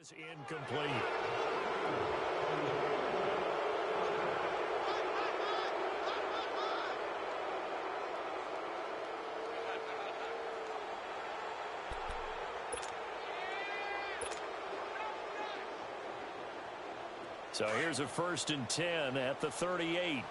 is incomplete. So here's a 1st and 10 at the 38.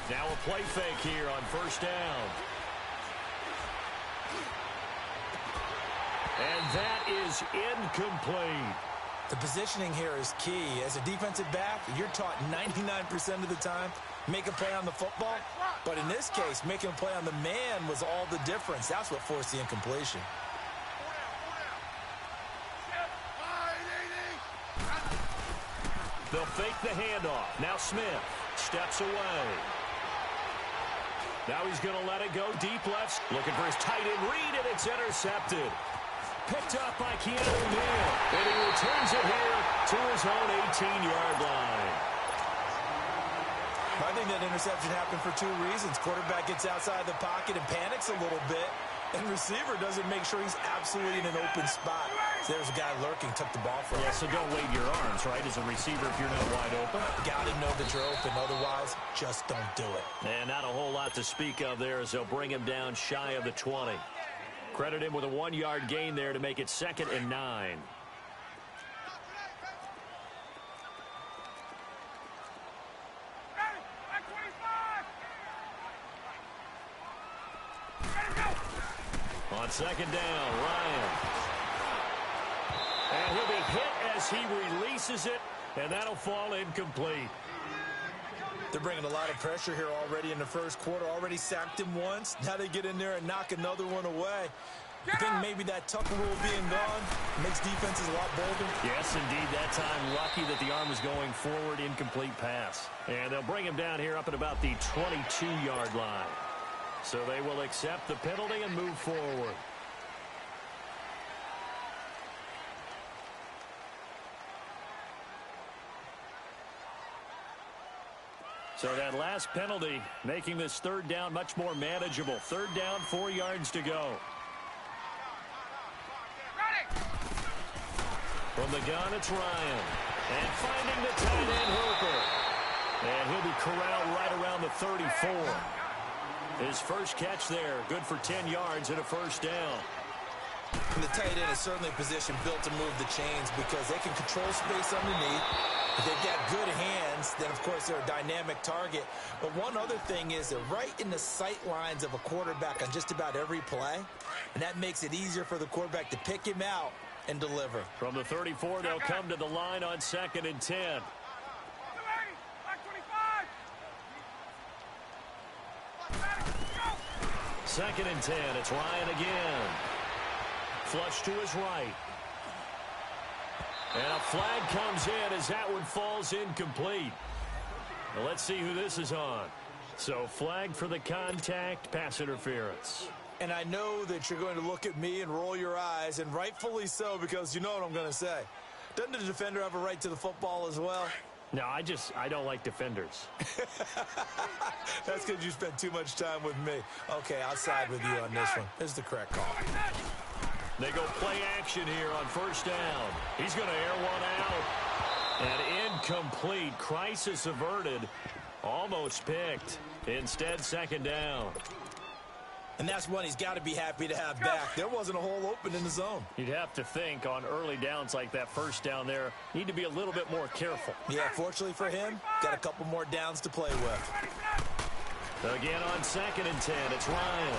Now a play fake here on 1st down. And that is incomplete. The positioning here is key. As a defensive back, you're taught 99% of the time, make a play on the football. But in this case, making a play on the man was all the difference. That's what forced the incompletion. They'll fake the handoff. Now Smith steps away. Now he's going to let it go deep left. Looking for his tight end read, and it's intercepted. Picked up by Keanu Neal. And he returns it here to his own 18-yard line. I think that interception happened for 2 reasons. Quarterback gets outside the pocket and panics a little bit. And receiver doesn't make sure he's absolutely in an open spot. So there's a guy lurking, took the ball from him. Yeah, so don't wave your arms, right, as a receiver if you're not wide open. Got to know that you're open. Otherwise, just don't do it. And not a whole lot to speak of there as they'll bring him down shy of the 20. Credit him with a 1-yard gain there to make it 2nd and 9. On 2nd down, Ryan. And he'll be hit as he releases it, and that'll fall incomplete. They're bringing a lot of pressure here already in the 1st quarter. Already sacked him once. Now they get in there and knock another one away. I think maybe that Tucker rule being gone makes defenses a lot bolder. Yes, indeed. That time, lucky that the arm was going forward, incomplete pass. And they'll bring him down here up at about the 22-yard line. So they will accept the penalty and move forward. So that last penalty making this 3rd down much more manageable. 3rd down, 4 yards to go. From the gun, it's Ryan. And finding the tight end Hooper. And he'll be corralled right around the 34. His first catch there, good for 10 yards and a 1st down. And the tight end is certainly a position built to move the chains because they can control space underneath. If they've got good hands, then, of course, they're a dynamic target. But one other thing is they're right in the sight lines of a quarterback on just about every play. And that makes it easier for the quarterback to pick him out and deliver. From the 34, they'll come to the line on 2nd and 10. 2nd and 10. It's Ryan again. Flush to his right. And a flag comes in as that one falls incomplete. Now let's see who this is on. So flag for the contact, pass interference. And I know that you're going to look at me and roll your eyes, and rightfully so, because you know what I'm going to say. Doesn't the defender have a right to the football as well? No, I don't like defenders. That's because you spent too much time with me. Okay, I'll side with you on this one. This is the correct call. They go play action here on 1st down. He's going to air one out. And incomplete. Crisis averted. Almost picked. Instead, 2nd down. And that's one he's got to be happy to have back. There wasn't a hole open in the zone. You'd have to think on early downs like that 1st down there, need to be a little bit more careful. Yeah, fortunately for him, got a couple more downs to play with. Again on 2nd and 10, it's Ryan.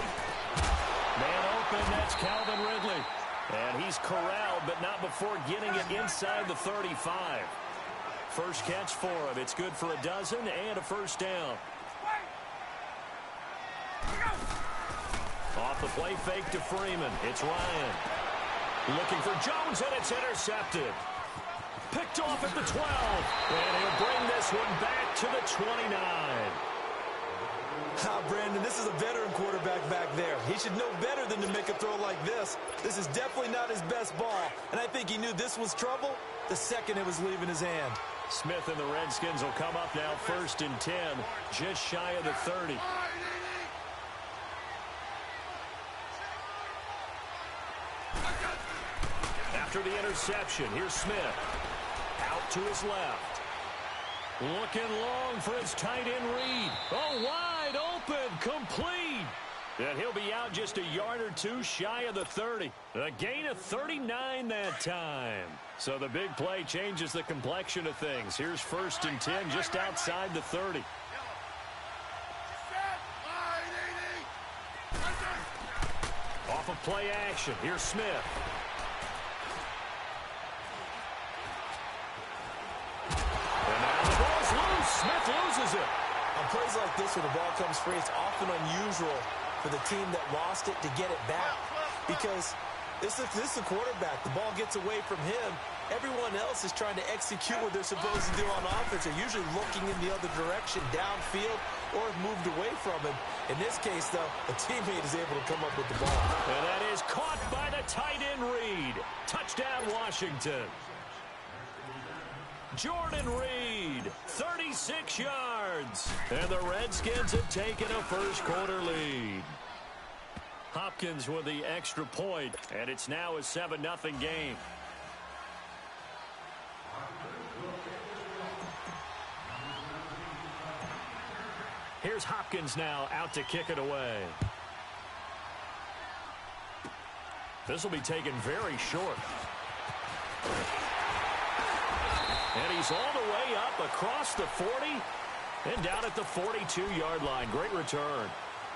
Man open, that's Calvin Ridley. And he's corralled, but not before getting it inside the 35. First catch for him. It's good for a dozen and a 1st down. Off the play fake to Freeman. It's Ryan. Looking for Jones, and it's intercepted. Picked off at the 12. And he'll bring this one back to the 29. Brandon, this is a veteran quarterback back there. He should know better than to make a throw like this. This is definitely not his best ball, and I think he knew this was trouble the second it was leaving his hand. Smith and the Redskins will come up now 1st and 10, just shy of the 30. After the interception, here's Smith. Out to his left. Looking long for his tight end Reed. Oh, wide open, complete. And he'll be out just a yard or two shy of the 30. A gain of 39 that time. So the big play changes the complexion of things. Here's 1st and 10 just outside the 30. Off of play action, here's Smith. And now the ball's loose. Smith loses it. On plays like this, when the ball comes free, it's often unusual for the team that lost it to get it back. Because this is a quarterback. The ball gets away from him. Everyone else is trying to execute what they're supposed to do on offense. They're usually looking in the other direction, downfield, or moved away from him. In this case, though, a teammate is able to come up with the ball. And that is caught by the tight end Reed. Touchdown, Washington. Jordan Reed, 36 yards. And the Redskins have taken a first-quarter lead. Hopkins with the extra point, and it's now a 7-0 game. Here's Hopkins now out to kick it away. This will be taken very short. And he's all the way up across the 40 and down at the 42-yard line. Great return.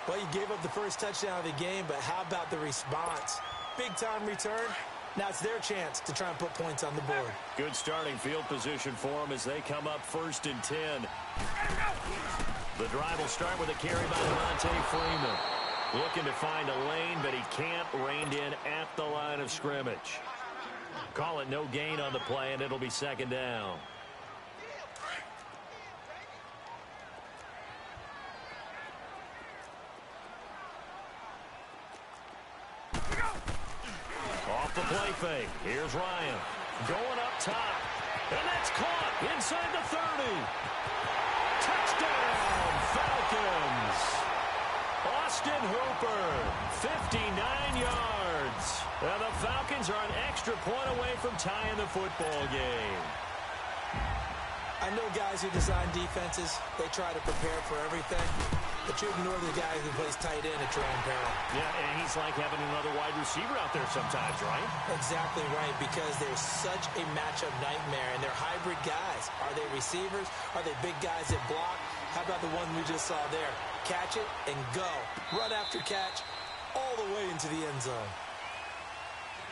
Well, you gave up the first touchdown of the game, but how about the response? Big-time return. Now it's their chance to try and put points on the board. Good starting field position for them as they come up 1st and 10. The drive will start with a carry by Devontae Freeman. Looking to find a lane, but he can't. Reined in at the line of scrimmage. Call it no gain on the play, and it'll be 2nd down. Off the play fake. Here's Ryan. Going up top. And that's caught inside the 30. Touchdown, Falcons. Austin Hooper, 59 yards. And the Falcons are an extra point away from tying the football game. I know guys who design defenses, they try to prepare for everything. But you ignore the guy who plays tight end at your own peril. Yeah, and he's like having another wide receiver out there sometimes, right? Exactly right, because they're such a matchup nightmare, and they're hybrid guys. Are they receivers? Are they big guys that block? How about the one we just saw there? Catch it and go. Run after catch all the way into the end zone.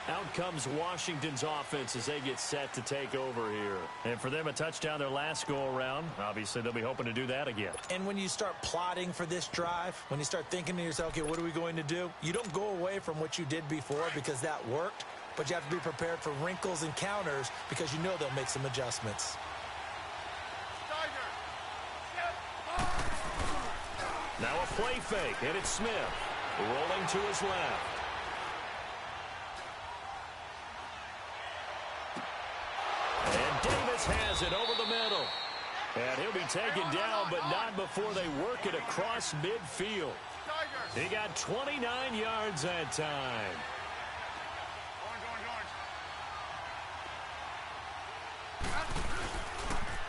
Out comes Washington's offense as they get set to take over here. And for them, a touchdown their last go-around. Obviously, they'll be hoping to do that again. And when you start plotting for this drive, when you start thinking to yourself, okay, what are we going to do? You don't go away from what you did before because that worked, but you have to be prepared for wrinkles and counters because you know they'll make some adjustments. Now a play fake, and it's Smith rolling to his left. And Davis has it over the middle. And he'll be taken down, but not before they work it across midfield. He got 29 yards that time.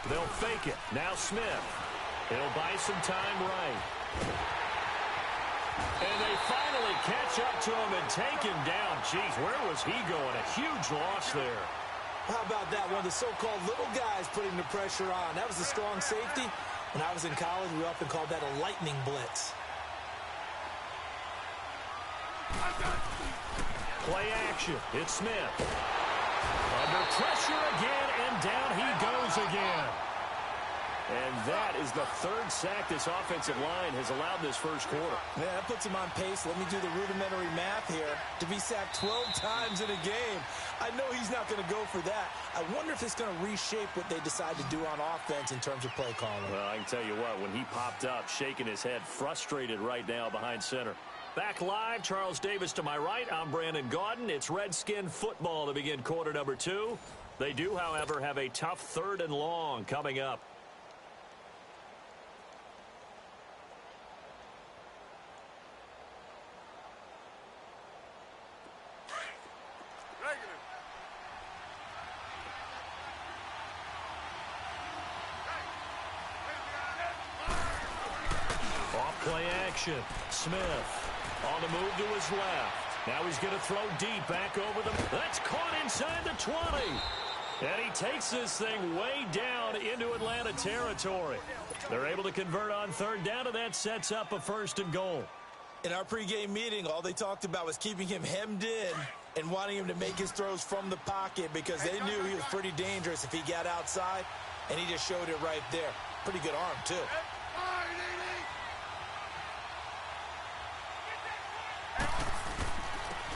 They'll fake it. Now Smith. He'll buy some time right. And they finally catch up to him and take him down. Jeez, where was he going? A huge loss there. How about that? One of the so-called little guys putting the pressure on. That was a strong safety. When I was in college, we often called that a lightning blitz. Play action. It's Smith. Under pressure again, and down he goes again. And that is the third sack this offensive line has allowed this first quarter. Yeah, that puts him on pace. Let me do the rudimentary math here. To be sacked 12 times in a game, I know he's not going to go for that. I wonder if it's going to reshape what they decide to do on offense in terms of play calling. Well, I can tell you what, when he popped up, shaking his head, frustrated right now behind center. Back live, Charles Davis to my right. I'm Brandon Gaudin. It's Redskin football to begin quarter number 2. They do, however, have a tough 3rd and long coming up. Play action. Smith on the move to his left. Now he's going to throw deep back over them. That's caught inside the 20. And he takes this thing way down into Atlanta territory. They're able to convert on 3rd down, and that sets up a 1st and goal. In our pregame meeting, all they talked about was keeping him hemmed in and wanting him to make his throws from the pocket because they knew he was pretty dangerous if he got outside, and he just showed it right there. Pretty good arm, too.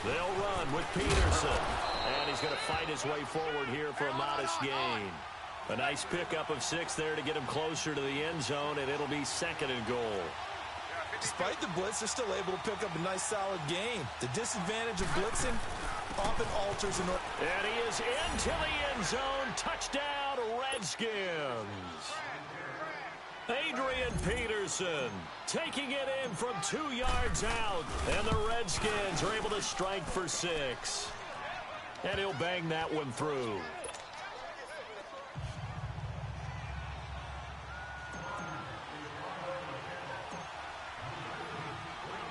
They'll run with Peterson. And he's going to fight his way forward here for a modest gain. A nice pickup of 6 there to get him closer to the end zone, and it'll be 2nd and goal. Despite the blitz, they're still able to pick up a nice, solid gain. The disadvantage of blitzing often alters an... And he is into the end zone. Touchdown, Redskins. Adrian Peterson taking it in from 2 yards out. And the Redskins are able to strike for 6. And he'll bang that one through.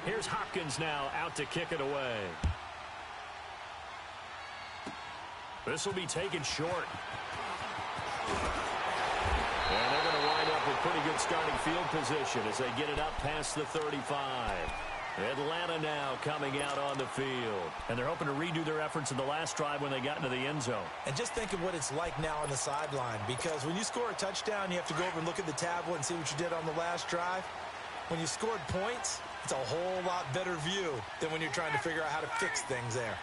Here's Hopkins now out to kick it away. This will be taken short. And they're going to wind up with pretty good starting field position as they get it up past the 35. Atlanta now coming out on the field. And they're hoping to redo their efforts in the last drive when they got into the end zone. And just think of what it's like now on the sideline, because when you score a touchdown, you have to go over and look at the tablet and see what you did on the last drive. When you scored points, it's a whole lot better view than when you're trying to figure out how to fix things there.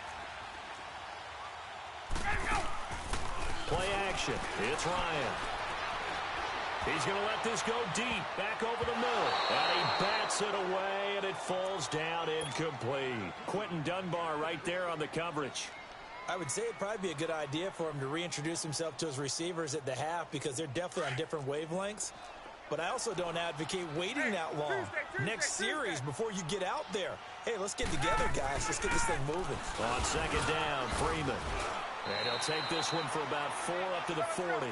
Play action. It's Ryan. He's going to let this go deep, back over the middle. And he bats it away, and it falls down incomplete. Quentin Dunbar right there on the coverage. I would say it'd probably be a good idea for him to reintroduce himself to his receivers at the half because they're definitely on different wavelengths. But I also don't advocate waiting that long. Next series, before you get out there. Hey, let's get together, guys. Let's get this thing moving. On 2nd down, Freeman. And he'll take this one for about 4 up to the 40.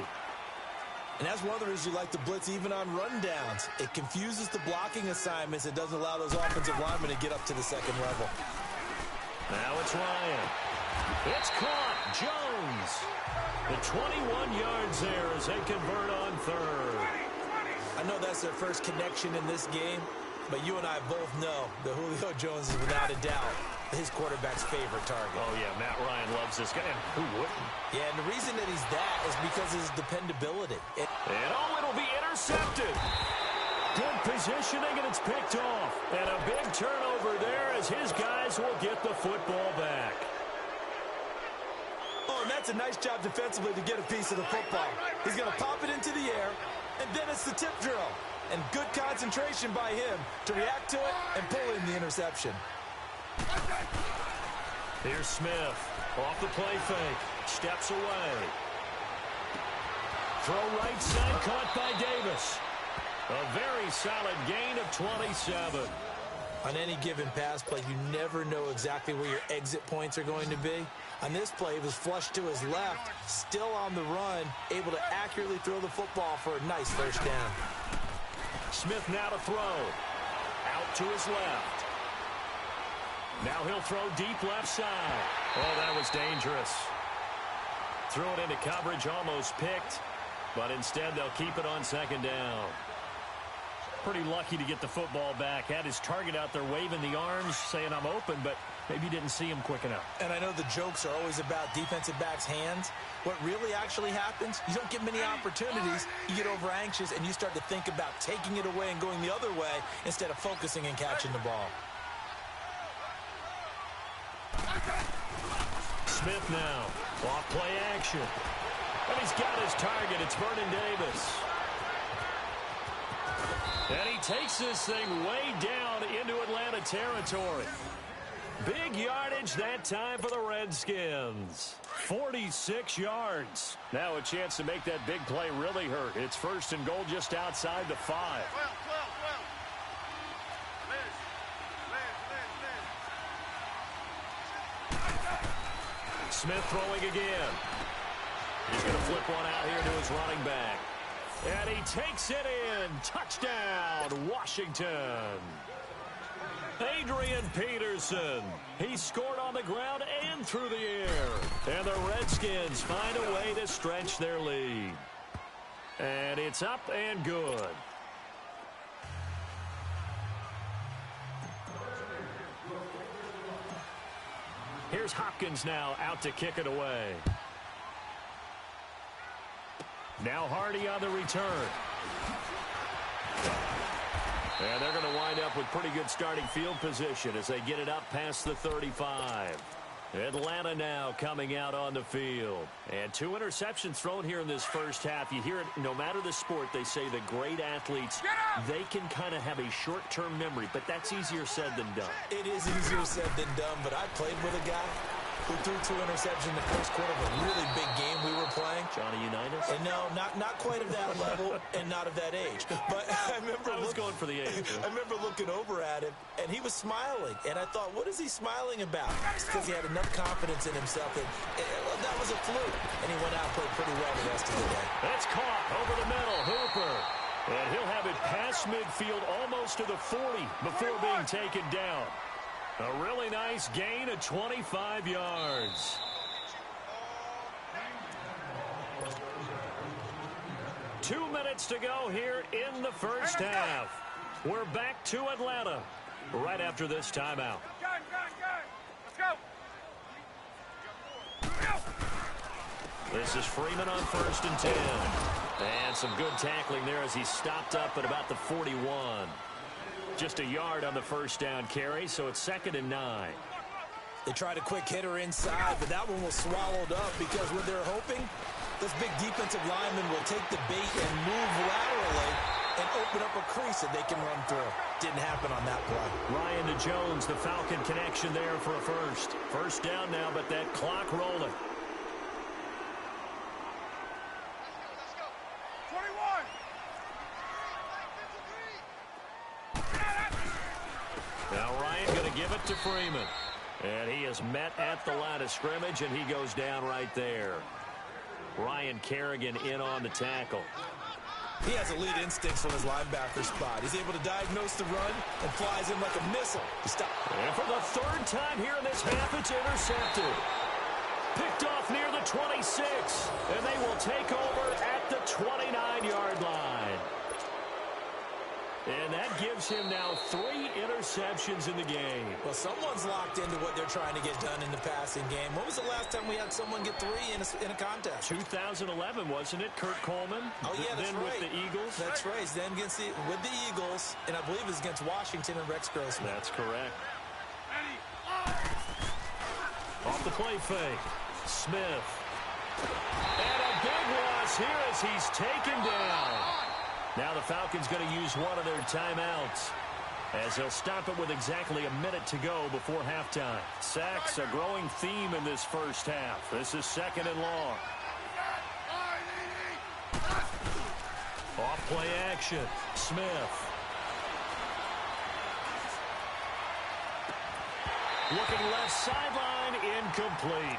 And that's one of the reasons you like to blitz even on rundowns. It confuses the blocking assignments. It doesn't allow those offensive linemen to get up to the 2nd level. Now it's Ryan. It's caught. Jones. The 21 yards there as they convert on 3rd. I know that's their first connection in this game, but you and I both know that Julio Jones is without a doubt his quarterback's favorite target. Oh, yeah, Matt Ryan loves this guy. And who wouldn't? Yeah, and the reason that he's that is because of his dependability. And it'll be intercepted. Good positioning, and it's picked off. And a big turnover there as his guys will get the football back. Oh, and that's a nice job defensively to get a piece of the football. He's going to pop it into the air, and then it's the tip drill. And good concentration by him to react to it and pull in the interception. Here's Smith. Off the play fake. Steps away. Throw right side, caught by Davis. A very solid gain of 27. On any given pass play, you never know exactly where your exit points are going to be. On this play, he was flushed to his left, still on the run, able to accurately throw the football for a nice 1st down. Smith now to throw. Out to his left. Now he'll throw deep left side. Oh, that was dangerous. Threw it into coverage, almost picked. But instead, they'll keep it on 2nd down. Pretty lucky to get the football back. Had his target out there waving the arms, saying I'm open, but Maybe you didn't see him quick enough. And I know the jokes are always about defensive backs' hands. What really actually happens, you don't get many opportunities. You get over anxious, and you start to think about taking it away and going the other way instead of focusing and catching the ball. Smith now. Off play action. And he's got his target. It's Vernon Davis. And he takes this thing way down into Atlanta territory. Big yardage that time for the Redskins. 46 yards. Now a chance to make that big play really hurt. It's 1st and goal just outside the 5. Smith throwing again. He's going to flip one out here to his running back. And he takes it in. Touchdown, Washington. Adrian Peterson. He scored on the ground and through the air. And the Redskins find a way to stretch their lead. And it's up and good. Here's Hopkins now out to kick it away. Now Hardy on the return. And they're going to wind up with pretty good starting field position as they get it up past the 35. Atlanta now coming out on the field. And 2 interceptions thrown here in this first half. You hear it, no matter the sport, they say the great athletes, they can kind of have a short-term memory, but that's easier said than done. It is easier said than done, but I played with a guy who threw 2 interceptions in the first quarter of a really big game we were playing. Johnny Unitas? And no, not quite of that level and not of that age. But I was going for the age. I remember looking over at him, and he was smiling. And I thought, what is he smiling about? It's because he had enough confidence in himself that that was a fluke. And he went out and played pretty well the rest of the day. That's caught over the middle. Hooper. And he'll have it past midfield almost to the 40 before being taken down. A really nice gain of 25 yards. Two minutes to go here in the first half. We're back to Atlanta right after this timeout. Let's go. This is Freeman on 1st and 10. And some good tackling there as he stopped up at about the 41. Just a yard on the first down carry, so it's 2nd and 9. They tried a quick hitter inside, but that one was swallowed up because what they're hoping, this big defensive lineman will take the bait and move laterally and open up a crease that they can run through. Didn't happen on that play. Ryan to Jones, the Falcon connection there for a first. First down now, but that clock rolling. Let's go. 21. Now Ryan going to give it to Freeman. And he is met at the line of scrimmage, and he goes down right there. Ryan Kerrigan in on the tackle. He has elite instincts from his linebacker spot. He's able to diagnose the run and flies in like a missile. And for the 3rd time here in this half, it's intercepted. Picked off near the 26, and they will take over at the 29-yard line. And that gives him now 3 interceptions in the game. Well, someone's locked into what they're trying to get done in the passing game. When was the last time we had someone get 3 in a contest? 2011, wasn't it? Kurt Coleman? Oh, yeah, that's then right. With the Eagles? That's right. Then with the Eagles, and I believe it's against Washington and Rex Grossman. That's correct. Off the play fake. Smith. And a big loss here as he's taken down. Now the Falcons going to use one of their timeouts as they'll stop it with exactly a minute to go before halftime. Sacks, a growing theme in this first half. This is 2nd and long. Off play action. Smith. Looking left sideline, incomplete.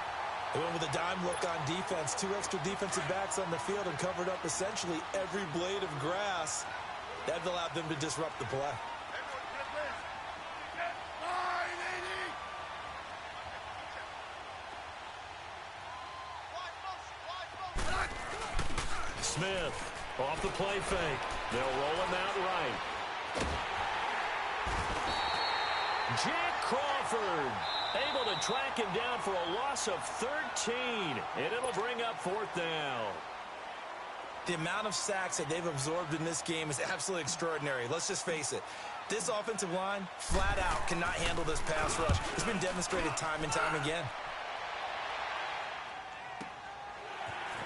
They went with a dime look on defense. 2 extra defensive backs on the field and covered up essentially every blade of grass. That allowed them to disrupt the play. Smith off the play fake. They'll roll him out right. Jack Crawford Able to track him down for a loss of 13, and it'll bring up 4th down. The amount of sacks that they've absorbed in this game is absolutely extraordinary. Let's just face it. This offensive line, flat out, cannot handle this pass rush. It's been demonstrated time and time again.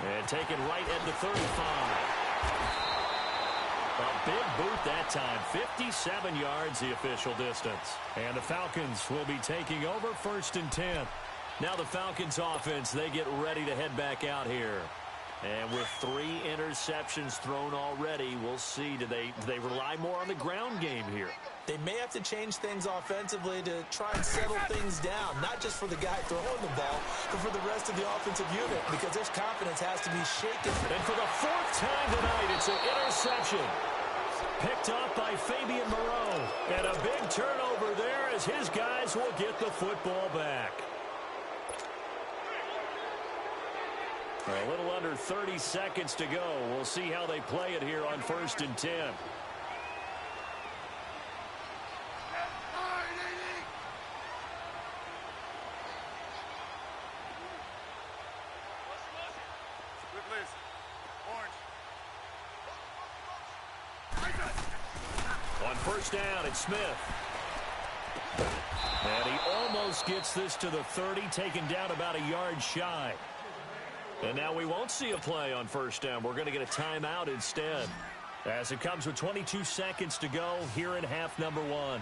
And taken right at the 35. A big boot that time. 57 yards the official distance. And the Falcons will be taking over 1st and 10. Now the Falcons offense, they get ready to head back out here. And with 3 interceptions thrown already, we'll see. Do they rely more on the ground game here? They may have to change things offensively to try and settle things down, not just for the guy throwing the ball, but for the rest of the offensive unit, because their confidence has to be shaken. And for the 4th time tonight, it's an interception. Picked up by Fabian Moreau. And a big turnover there as his guys will get the football back. A little under 30 seconds to go. We'll see how they play it here on 1st and 10. On 1st down, it's Smith. And he almost gets this to the 30, taken down about a yard shy. And now we won't see a play on 1st down. We're going to get a timeout instead. As it comes with 22 seconds to go here in half number 1. Orange.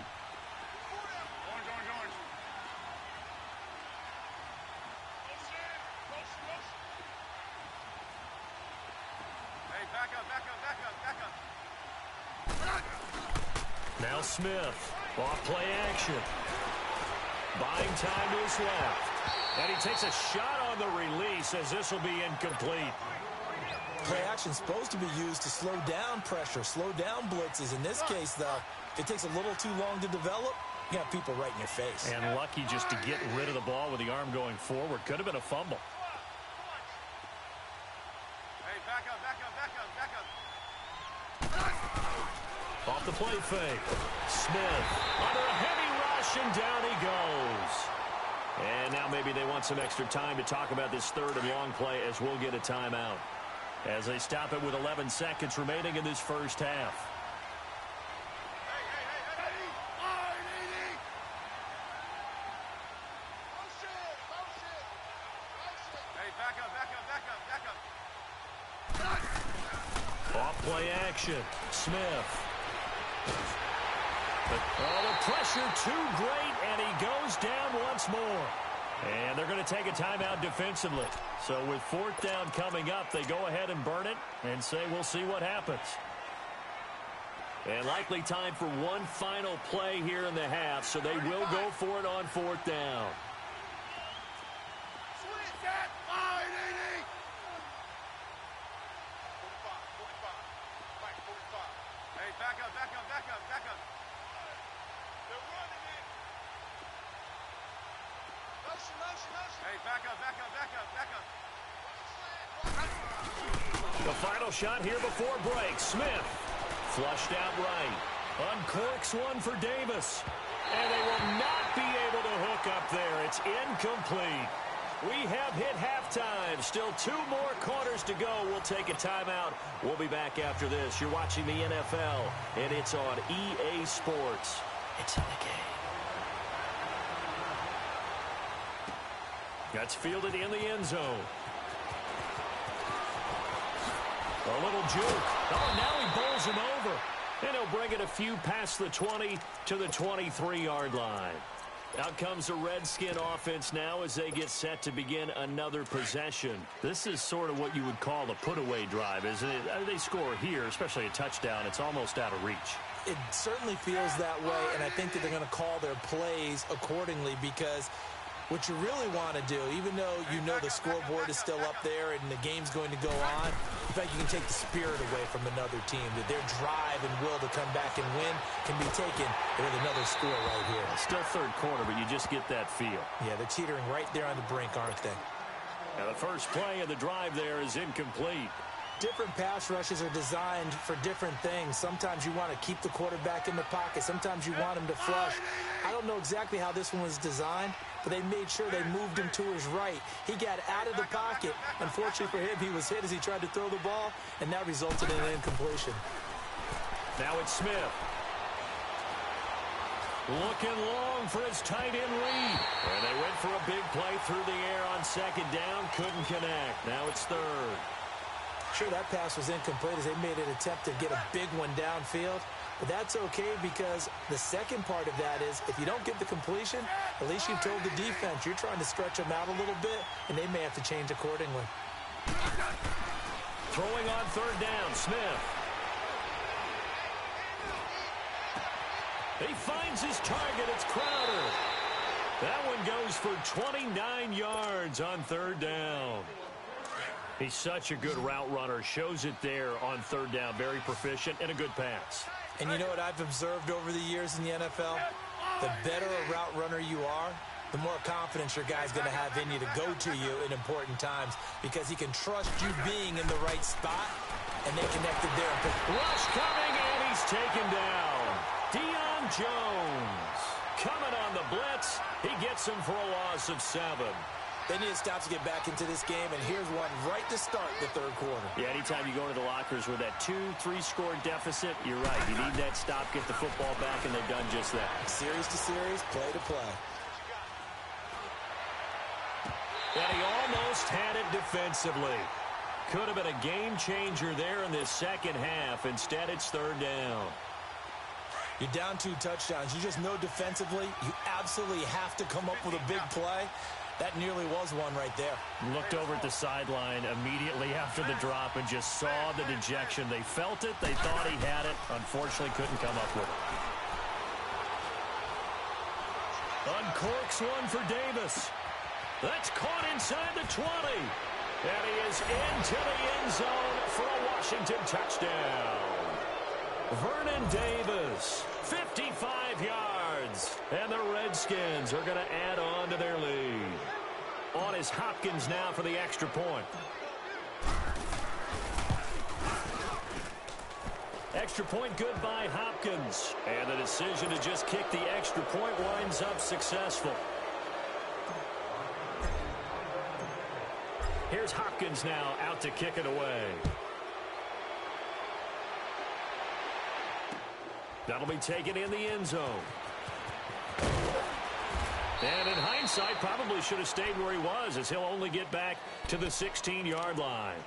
Hey, back up. Now Smith, off play action. Buying time to his left. And he takes a shot on the release as this will be incomplete. Play action is supposed to be used to slow down pressure, slow down blitzes. In this case, though, if it takes a little too long to develop, you got people right in your face. And lucky just to get rid of the ball with the arm going forward. Could have been a fumble. Hey, back up. Off the play fake. Smith under a heavy rush, and down he goes. And now maybe they want some extra time to talk about this 3rd and long play as we'll get a timeout. As they stop it with 11 seconds remaining in this 1st half. Hey, back up. Off play action. Smith. The pressure too great, and he goes down once more. And they're going to take a timeout defensively. So with 4th down coming up, they go ahead and burn it and say we'll see what happens. And likely time for one final play here in the half, so they will go for it on 4th down. Hey, back up. They're running it. Hey, back up. The final shot here before break. Smith flushed out right. Uncorks one for Davis. And they will not be able to hook up there. It's incomplete. We have hit halftime. Still 2 more quarters to go. We'll take a timeout. We'll be back after this. You're watching the NFL, and it's on EA Sports. It's in the game. That's fielded in the end zone. A little juke. Oh, now he bowls him over. And he'll bring it a few past the 20 to the 23-yard line. Out comes the Redskin offense now as they get set to begin another possession. This is sort of what you would call a put-away drive, isn't it? They score here, especially a touchdown. It's almost out of reach. It certainly feels that way, and I think that they're going to call their plays accordingly because what you really want to do, even though you know the scoreboard is still up there and the game's going to go on, in fact, you can take the spirit away from another team, that their drive and will to come back and win can be taken with another score right here. Still 3rd quarter, but you just get that feel. Yeah, they're teetering right there on the brink, aren't they? Now the first play of the drive there is incomplete. different pass rushes are designed for different things. Sometimes you want to keep the quarterback in the pocket. Sometimes you want him to flush. I don't know exactly how this one was designed, but they made sure they moved him to his right. He got out of the pocket. Unfortunately for him, he was hit as he tried to throw the ball, and that resulted in an incompletion. Now it's Smith. Looking long for his tight end read. And they went for a big play through the air on second down. Couldn't connect. Now it's third. Sure, that pass was incomplete as they made an attempt to get a big one downfield. But that's okay because the second part of that is if you don't get the completion, at least you've told the defense you're trying to stretch them out a little bit, and they may have to change accordingly. Throwing on third down, Smith. He finds his target. It's Crowder. That one goes for 29 yards on third down. He's such a good route runner. Shows it there on third down. Very proficient and a good pass. And you know what I've observed over the years in the NFL? The better a route runner you are, the more confidence your guy's going to have in you to go to you in important times because he can trust you being in the right spot, and they connected there. Rush coming, and he's taken down. Deion Jones coming on the blitz. He gets him for a loss of 7. They need to stop to get back into this game, and here's one right to start the third quarter. Yeah, anytime you go into the lockers with that 2-3 score deficit, you're right. You need that stop, get the football back, and they've done just that. Series to series, play to play. And he almost had it defensively. Could have been a game changer there in this second half. Instead, it's third down. You're down 2 touchdowns. You just know defensively you absolutely have to come up with a big play. That nearly was one right there. Looked over at the sideline immediately after the drop and just saw the dejection. They felt it. They thought he had it. Unfortunately, couldn't come up with it. Uncorks one for Davis. That's caught inside the 20. And he is into the end zone for a Washington touchdown. Vernon Davis, 55 yards. And the Redskins are going to add on to their lead. On is Hopkins now for the extra point. Extra point good by Hopkins. And the decision to just kick the extra point winds up successful. Here's Hopkins now out to kick it away. That'll be taken in the end zone. And in hindsight, probably should have stayed where he was as he'll only get back to the 16-yard line.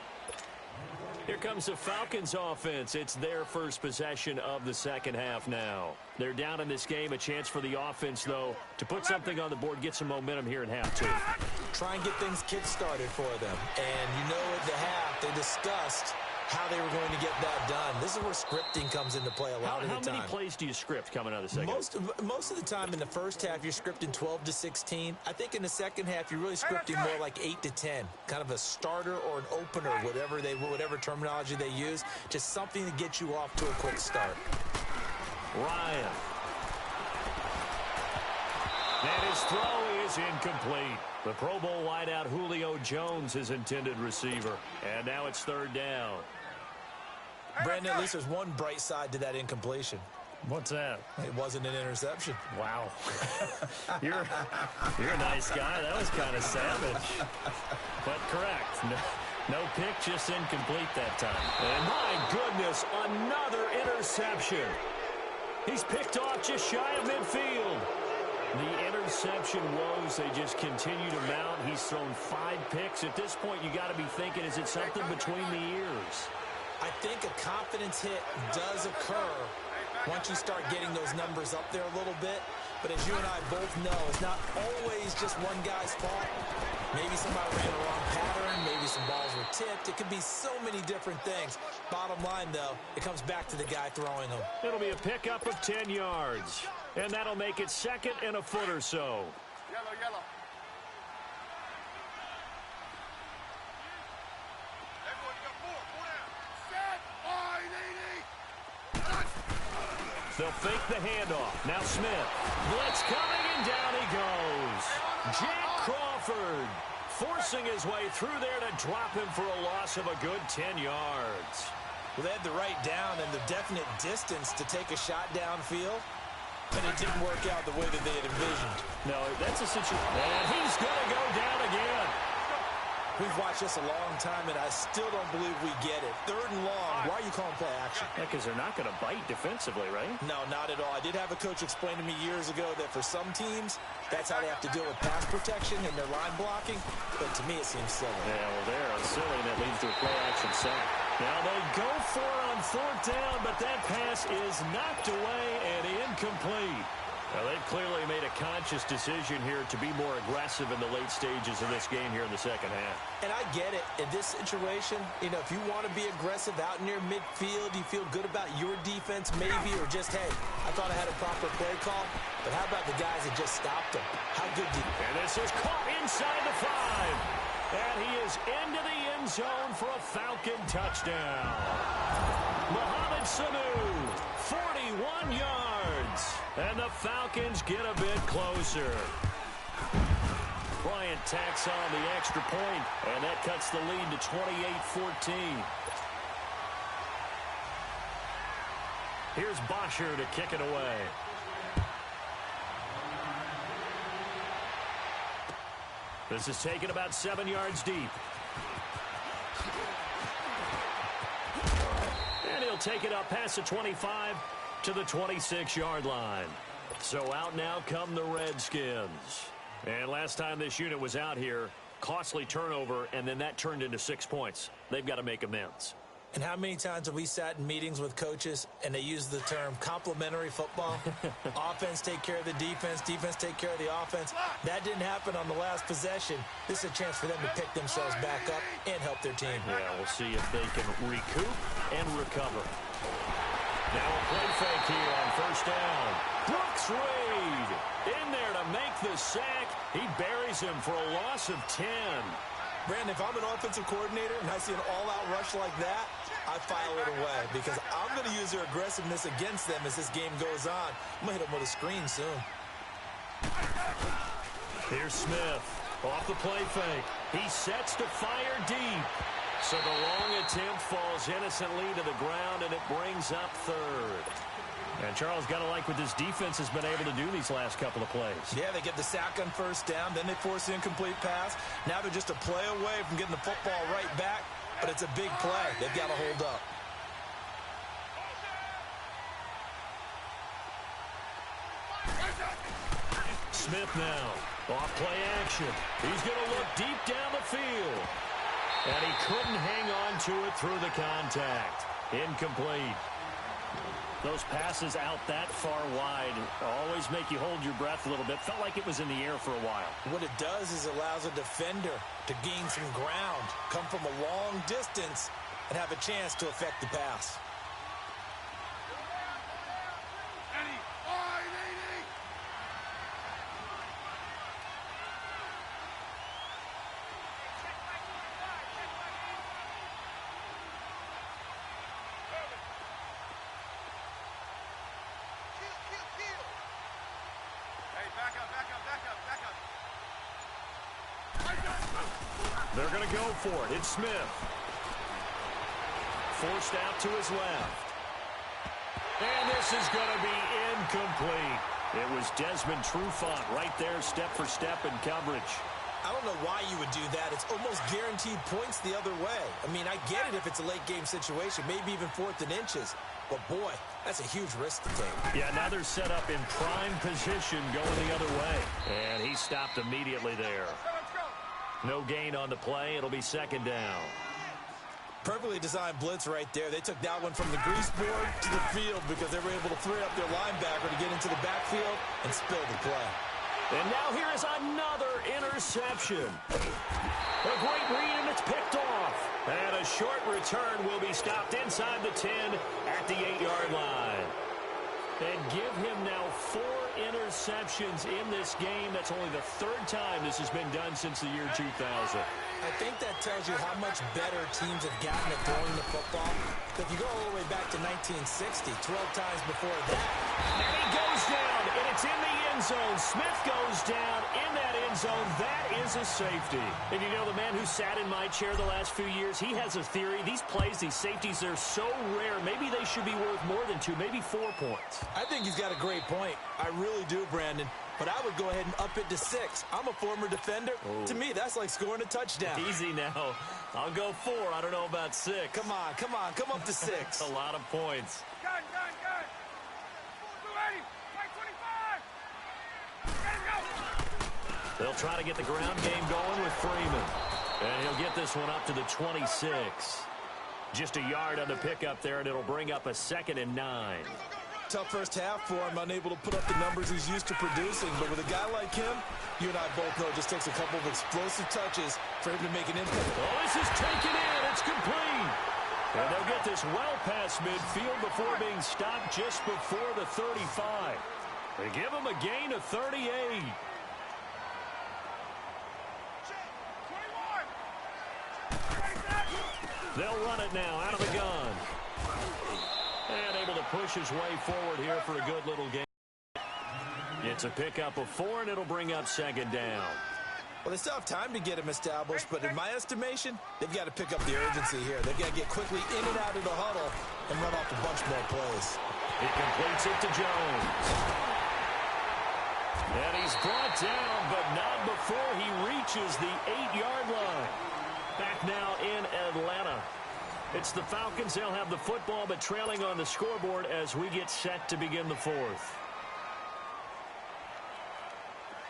Here comes the Falcons offense. It's their first possession of the second half now. They're down in this game. A chance for the offense, though, to put something on the board, get some momentum here in half 2. Try and get things kick-started for them. And you know at the half, they discussed how they were going to get that done. This is where scripting comes into play a lot of the time. How many plays do you script coming out of the second? Most of the time in the first half, you're scripting 12 to 16. I think in the second half, you're really scripting more like 8 to 10. Kind of a starter or an opener, whatever terminology they use. Just something to get you off to a quick start. Ryan. And his throw is incomplete. The Pro Bowl wideout Julio Jones, his intended receiver. And now it's third down. Brandon, at least there's one bright side to that incompletion. What's that? It wasn't an interception. Wow. You're a nice guy. That was kind of savage. But correct. No pick, just incomplete that time. And my goodness, another interception. He's picked off just shy of midfield. The interception woes, they just continue to mount. He's thrown 5 picks. At this point, you got to be thinking, is it something between the ears? I think a confidence hit does occur once you start getting those numbers up there a little bit. But as you and I both know, it's not always just one guy's fault. Maybe somebody ran the wrong pattern. Maybe some balls were tipped. It could be so many different things. Bottom line, though, it comes back to the guy throwing them. It'll be a pickup of 10 yards. And that'll make it second and a foot or so. Yellow. Everyone, you got 4. 4 down. Set. They'll fake the handoff. Now Smith. Blitz coming, and down he goes. Jack Crawford forcing his way through there to drop him for a loss of a good 10 yards. Well, they had the right down and the definite distance to take a shot downfield, and it didn't work out the way that they had envisioned. No, that's a situation. And he's going to go down again. We've watched this a long time, and I still don't believe we get it. 3rd and long. Why are you calling play action? Because they're not going to bite defensively, right? No, not at all. I did have a coach explain to me years ago that for some teams, that's how they have to deal with pass protection and their line blocking. But to me, it seems silly. Yeah, well, they're silly, and that leads to a play action sack. Now they go for it on 4th down, but that pass is knocked away and incomplete. Well, they've clearly made a conscious decision here to be more aggressive in the late stages of this game here in the second half. And I get it. In this situation, you know, if you want to be aggressive out near midfield, you feel good about your defense maybe, or just, hey, I thought I had a proper play call. But how about the guys that just stopped them? How good did And this is caught inside the 5. And he is into the end zone for a Falcon touchdown. Mohamed Sanu, 41 yards. And the Falcons get a bit closer. Bryant tacks on the extra point, and that cuts the lead to 28-14. Here's Bosher to kick it away. This is taken about 7 yards deep. And he'll take it up past the 25 to the 26-yard line. So out now come the Redskins. And last time this unit was out here, costly turnover, and then that turned into 6 points. They've got to make amends. And how many times have we sat in meetings with coaches and they use the term complementary football? Offense take care of the defense, defense take care of the offense. That didn't happen on the last possession. This is a chance for them to pick themselves back up and help their team. Yeah, we'll see if they can recoup and recover. Now a play fake here on 1st down. Brooks Reed in there to make the sack. He buries him for a loss of 10. Brandon, if I'm an offensive coordinator and I see an all-out rush like that, I file it away because I'm going to use their aggressiveness against them as this game goes on. I'm going to hit them with a screen soon. Here's Smith off the play fake. He sets to fire deep. So the long attempt falls innocently to the ground, and it brings up 3rd. And Charles, got to like what this defense has been able to do these last couple of plays. Yeah, they get the sack on 1st down, then they force the incomplete pass. Now they're just a play away from getting the football right back, but it's a big play. They've got to hold up. Smith now, off play action. He's going to look deep down the field. And he couldn't hang on to it through the contact. Incomplete. Those passes out that far wide always make you hold your breath a little bit. Felt like it was in the air for a while. What it does is allows a defender to gain some ground, come from a long distance, and have a chance to affect the pass. They're going to go for it. It's Smith. Forced out to his left. And this is going to be incomplete. It was Desmond Trufant right there, step for step in coverage. I don't know why you would do that. It's almost guaranteed points the other way. I mean, I get it if it's a late game situation, maybe even 4th and inches. But, boy, that's a huge risk to take. Yeah, now they're set up in prime position going the other way. And he stopped immediately there. No gain on the play. It'll be 2nd down. Perfectly designed blitz right there. They took that one from the grease board to the field because they were able to free up their linebacker to get into the backfield and spill the play. And now here is another interception. A great read, and it's picked off. And a short return will be stopped inside the 10 at the 8-yard line. And give him now 4 interceptions in this game. That's only the 3rd time this has been done since the year 2000. I think that tells you how much better teams have gotten at throwing the football. If you go all the way back to 1960, 12 times before that. And he goes down, and it's in the end zone. Smith goes down in that end end zone. That is a safety. And you know, the man who sat in my chair the last few years, he has a theory. These plays, these safeties, they're so rare. Maybe they should be worth more than 2, maybe 4 points. I think he's got a great point. I really do, Brandon. But I would go ahead and up it to 6. I'm a former defender. To me, that's like scoring a touchdown. Easy now. I'll go 4. I don't know about 6. Come on. Come up to 6. A lot of points. Gun. 280. Right 25. Let him go. They'll try to get the ground game going with Freeman. And he'll get this one up to the 26. Just a yard on the pickup there, and it'll bring up a 2nd and 9. Tough first half for him, unable to put up the numbers he's used to producing. But with a guy like him, you and I both know it just takes a couple of explosive touches for him to make an impact. Oh, this is taken in. It's complete. And they'll get this well past midfield before being stopped just before the 35. They give him a gain of 38. 21. They'll run it now out of the gun. And able to push his way forward here for a good little game. It's a pickup of 4, and it'll bring up 2nd down. Well, they still have time to get him established, but in my estimation, they've got to pick up the urgency here. They've got to get quickly in and out of the huddle and run off a bunch more plays. He completes it to Jones. And he's brought down, but not before he reaches the 8-yard line. Back now in Atlanta. It's the Falcons. They'll have the football, but trailing on the scoreboard as we get set to begin the 4th.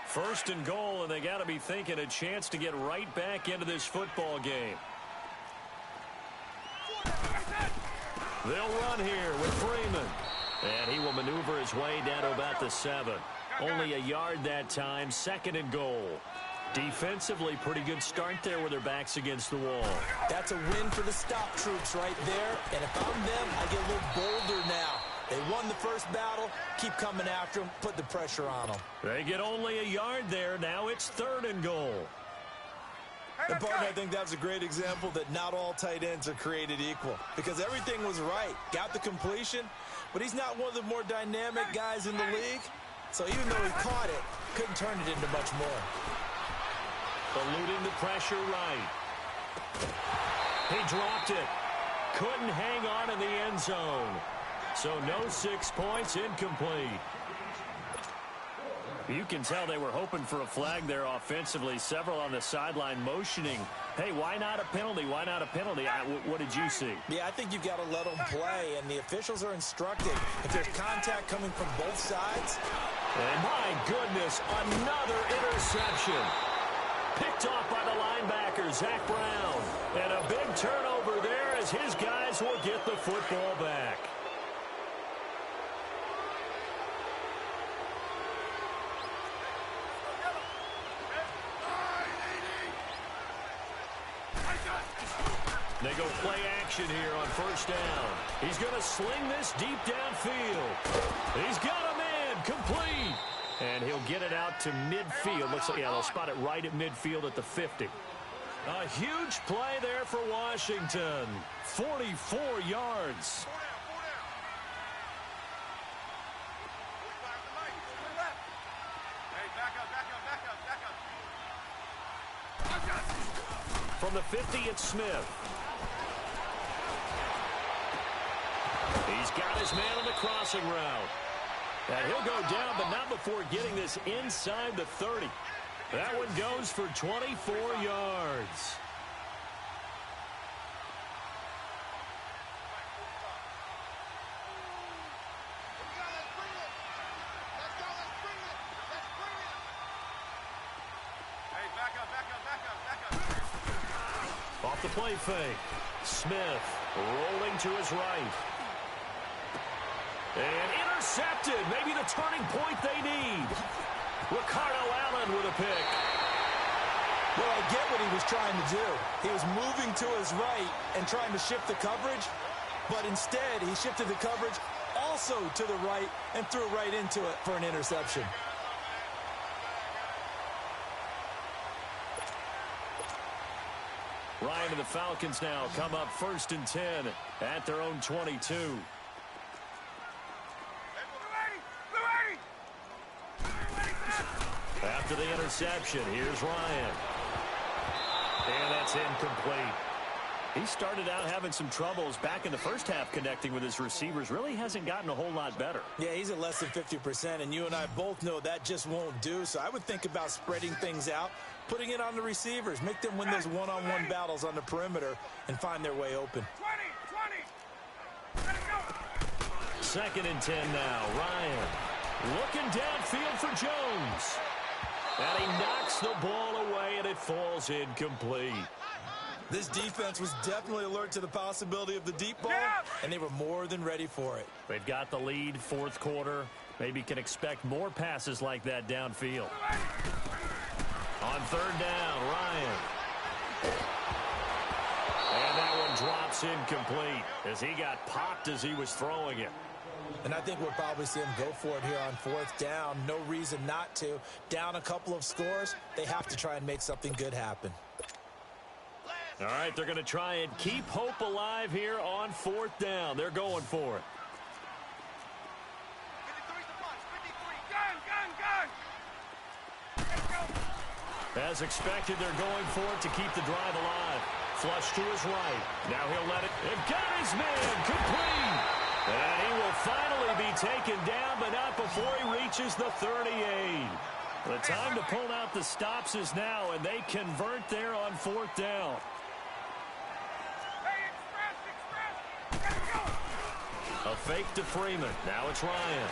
1st and goal, and they got to be thinking a chance to get right back into this football game. They'll run here with Freeman. And he will maneuver his way down to about the 7. Only a yard that time, 2nd and goal. Defensively, pretty good start there with their backs against the wall. That's a win for the stop troops right there. And if I'm them, I get a little bolder now. They won the first battle. Keep coming after them. Put the pressure on them. They get only a yard there. Now it's 3rd and goal. And partner, I think that was a great example that not all tight ends are created equal. Because everything was right. Got the completion, but he's not one of the more dynamic guys in the league. So even though he caught it, couldn't turn it into much more. Eluding the pressure right. He dropped it. Couldn't hang on in the end zone. So no 6 points, incomplete. You can tell they were hoping for a flag there offensively. Several on the sideline motioning. Hey, why not a penalty? Why not a penalty? What did you see? Yeah, I think you've got to let them play, and the officials are instructed. If there's contact coming from both sides. And my goodness, another interception. Picked off by the linebacker, Zach Brown. And a big turnover there as his guys will get the football back. They go play action here on 1st down. He's going to sling this deep downfield. He's got a man complete. And he'll get it out to midfield. Looks like, yeah, they'll spot it right at midfield at the 50. A huge play there for Washington. 44 yards. From the 50, it's Smith. He's got his man on the crossing route. And he'll go down, but not before getting this inside the 30. That one goes for 24 yards. Off the play fake. Smith rolling to his right. And intercepted. Maybe the turning point they need. Ricardo Allen with a pick. Well, I get what he was trying to do. He was moving to his right and trying to shift the coverage. But instead, he shifted the coverage also to the right and threw right into it for an interception. Ryan and the Falcons now come up 1st and 10 at their own 22. At after the interception. Here's Ryan. And that's incomplete. He started out having some troubles back in the first half connecting with his receivers. Really hasn't gotten a whole lot better. Yeah, he's at less than 50%, and you and I both know that just won't do. So I would think about spreading things out, putting it on the receivers, make them win those one-on-one battles on the perimeter and find their way open. 20. Let it go. 2nd and 10 now. Ryan looking downfield for Jones. And he knocks the ball away, and it falls incomplete. This defense was definitely alert to the possibility of the deep ball, and they were more than ready for it. They've got the lead, 4th quarter. Maybe can expect more passes like that downfield. On 3rd down, Ryan. And that one drops incomplete as he got popped as he was throwing it. And I think we'll probably see him go for it here on 4th down. No reason not to. Down a couple of scores, they have to try and make something good happen. All right, they're going to try and keep hope alive here on 4th down. They're going for it. 53. Gun. Let's go. As expected, they're going for it to keep the drive alive. Flush to his right. Now he'll let it. They've got his man complete. And he will finally be taken down, but not before he reaches the 38. The time to pull out the stops is now, and they convert there on 4th down. Hey, express. Let's go. A fake to Freeman. Now it's Ryan.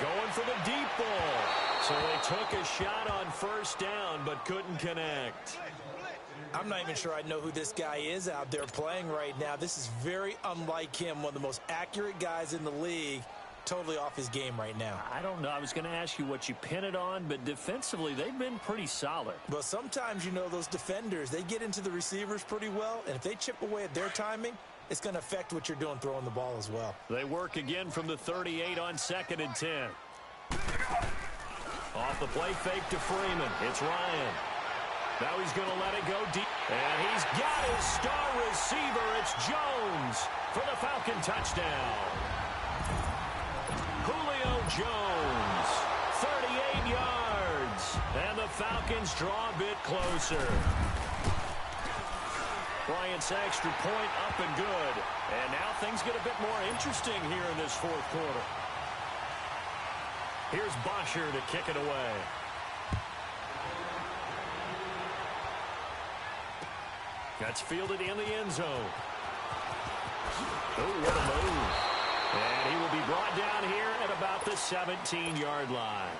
Going for the deep ball. So they took a shot on 1st down, but couldn't connect. I'm not even sure I know who this guy is out there playing right now. This is very unlike him, one of the most accurate guys in the league. Totally off his game right now. I don't know. I was going to ask you what you pin it on, but defensively, they've been pretty solid. Well, sometimes, you know, those defenders, they get into the receivers pretty well, and if they chip away at their timing, it's going to affect what you're doing throwing the ball as well. They work again from the 38 on 2nd and 10. Off the play fake to Freeman. It's Ryan. Now he's going to let it go deep. And he's got his star receiver. It's Jones for the Falcon touchdown. Julio Jones, 38 yards. And the Falcons draw a bit closer. Bryant's extra point up and good. And now things get a bit more interesting here in this 4th quarter. Here's Bosher to kick it away. That's fielded in the end zone. Oh, what a move. And he will be brought down here at about the 17-yard line.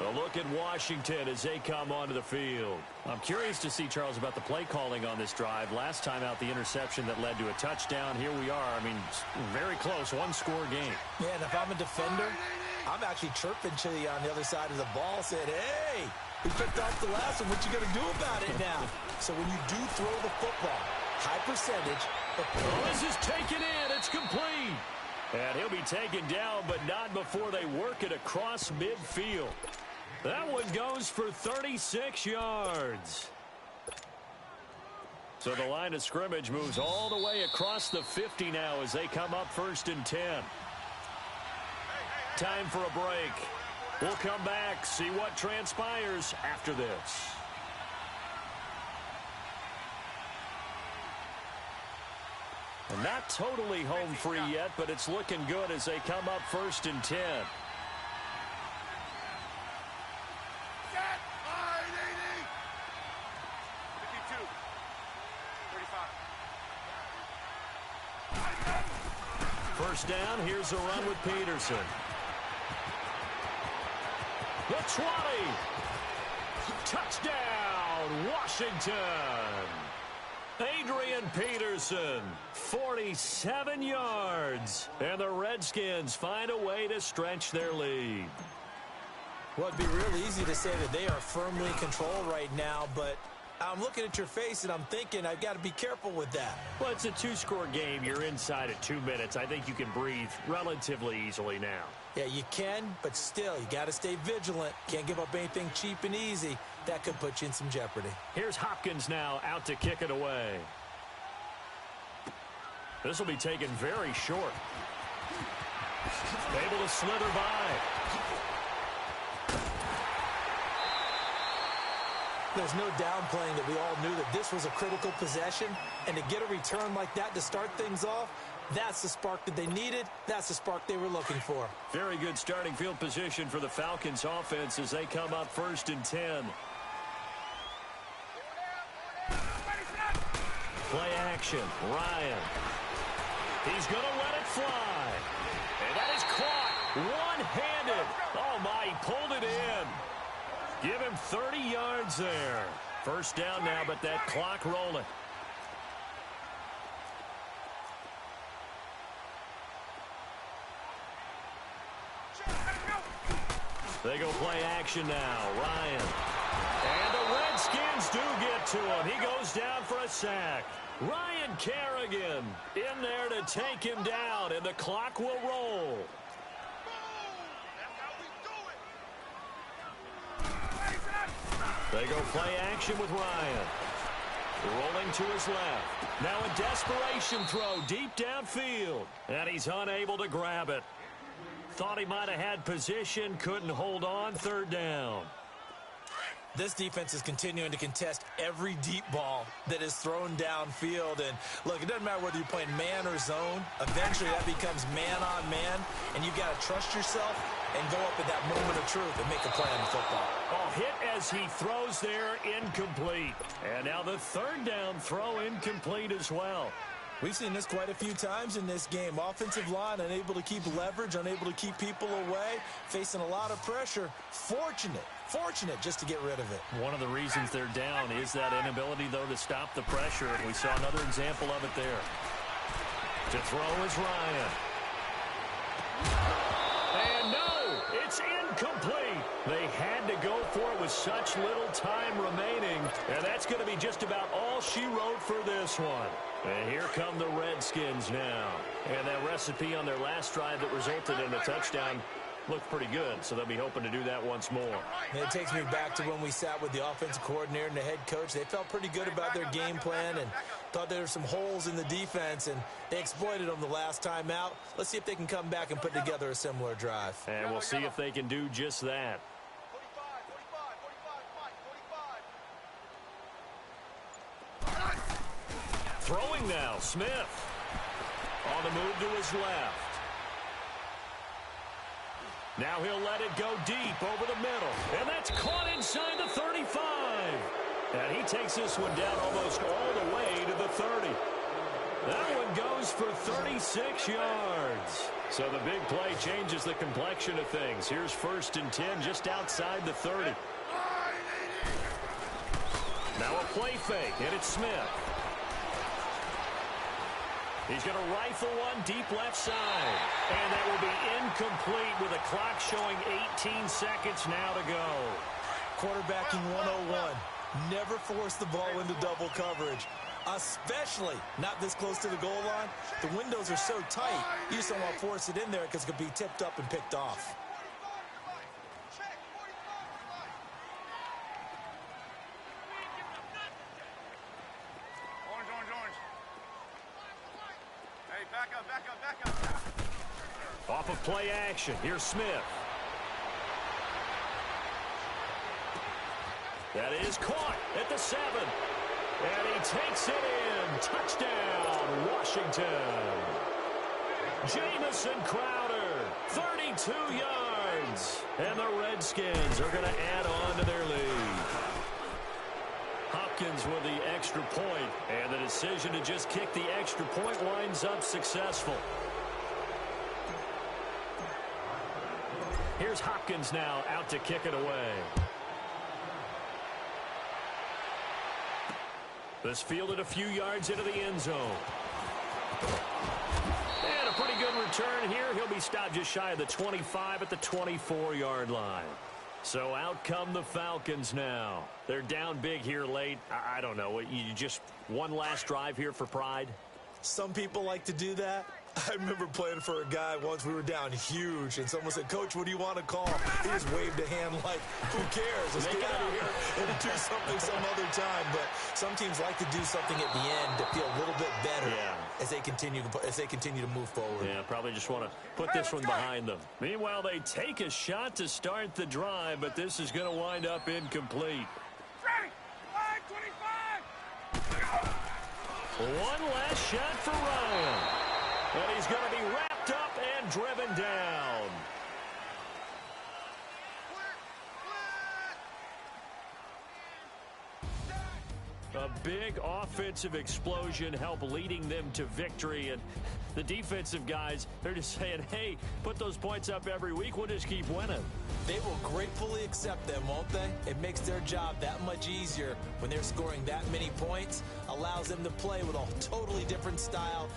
A look at Washington as they come onto the field. I'm curious to see, Charles, about the play calling on this drive. Last time out, the interception that led to a touchdown. Here we are. I mean, very close, one-score game. Yeah, and if I'm a defender, I'm actually chirping to you on the other side of the ball, saying, hey, we picked off the last one. What you going to do about it now? So when you do throw the football, high percentage. Oh, this is taken in. It's complete. And he'll be taken down, but not before they work it across midfield. That one goes for 36 yards. So the line of scrimmage moves all the way across the 50 now as they come up 1st and 10. Time for a break. We'll come back, see what transpires after this. And not totally home free yet, but it's looking good as they come up 1st and 10. Set. 52. 35. 1st down, here's a run with Peterson. The 20. Touchdown, Washington. Adrian Peterson, 47 yards. And the Redskins find a way to stretch their lead. Well, it'd be real easy to say that they are firmly in control right now, but I'm looking at your face and I'm thinking I've got to be careful with that. Well, it's a 2-score game. You're inside at 2 minutes. I think you can breathe relatively easily now. Yeah, you can, but still, you got to stay vigilant. Can't give up anything cheap and easy. That could put you in some jeopardy. Here's Hopkins now out to kick it away. This will be taken very short. Able to slither by. There's no downplaying that we all knew that this was a critical possession, and to get a return like that to start things off, that's the spark that they needed. That's the spark they were looking for. Very good starting field position for the Falcons offense as they come up 1st and 10. Play action. Ryan. He's going to let it fly. And that is caught. One-handed. Oh, my. He pulled it in. Give him 30 yards there. First down now, but that clock rolling. They go play action now. Ryan. And the Redskins do get to him. He goes down for a sack. Ryan Kerrigan in there to take him down, and the clock will roll. They go play action with Ryan. Rolling to his left. Now a desperation throw deep downfield. And he's unable to grab it. Thought he might have had position, couldn't hold on, 3rd down. This defense is continuing to contest every deep ball that is thrown downfield. And, look, it doesn't matter whether you're playing man or zone. Eventually, that becomes man-on-man, and you've got to trust yourself and go up at that moment of truth and make a play on the football. Oh, hit as he throws there, incomplete. And now the 3rd down throw incomplete as well. We've seen this quite a few times in this game. Offensive line unable to keep leverage, unable to keep people away, facing a lot of pressure. Fortunate just to get rid of it. One of the reasons they're down is that inability, though, to stop the pressure. We saw another example of it there. To throw is Ryan. And no, it's incomplete. They had to go for it with such little time remaining, and that's going to be just about all she wrote for this one. And here come the Redskins now. And that recipe on their last drive that resulted in a touchdown looked pretty good, so they'll be hoping to do that once more. And it takes me back to when we sat with the offensive coordinator and the head coach. They felt pretty good about their game plan and thought there were some holes in the defense, and they exploited them the last time out. Let's see if they can come back and put together a similar drive. And we'll see if they can do just that. Throwing now, Smith. On the move to his left. Now he'll let it go deep over the middle. And that's caught inside the 35. And he takes this one down almost all the way to the 30. That one goes for 36 yards. So the big play changes the complexion of things. Here's 1st and 10 just outside the 30. Now a play fake, and it's Smith. He's going to rifle one deep left side. And that will be incomplete with a clock showing 18 seconds now to go. Quarterbacking 101. Never force the ball into double coverage, especially not this close to the goal line. The windows are so tight, you just don't want to force it in there because it could be tipped up and picked off. Off of play action, here's Smith. That is caught at the 7. And he takes it in. Touchdown, Washington. Jamison Crowder, 32 yards. And the Redskins are going to add on to their lead. Hopkins with the extra point, and the decision to just kick the extra point winds up successful. Here's Hopkins now out to kick it away. This fielded a few yards into the end zone. And a pretty good return here. He'll be stopped just shy of the 25 at the 24-yard line. So out come the Falcons now. They're down big here late. I don't know. You just one last drive here for pride? Some people like to do that. I remember playing for a guy once. We were down huge, and someone said, "Coach, what do you want to call?" He just waved a hand like, who cares? Let's get out of here and do something some other time. But some teams like to do something at the end to feel a little bit better as they continue to move forward. Yeah, probably just want to put this one behind them. Meanwhile, they take a shot to start the drive, but this is going to wind up incomplete. One last shot for Ryan. And he's going to be wrapped up and driven down. A big offensive explosion helped leading them to victory. And the defensive guys, they're just saying, hey, put those points up every week. We'll just keep winning. They will gratefully accept them, won't they? It makes their job that much easier when they're scoring that many points. Allows them to play with a totally different style.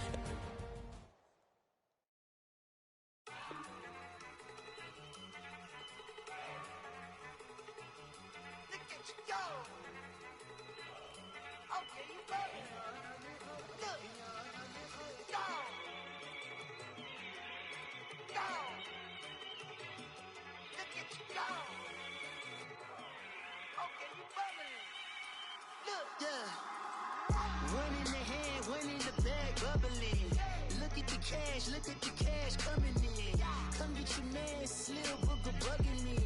One in the hand, one in the bag, bubbling. Look at the cash coming in. Come get your man, Slim Booker bugging me.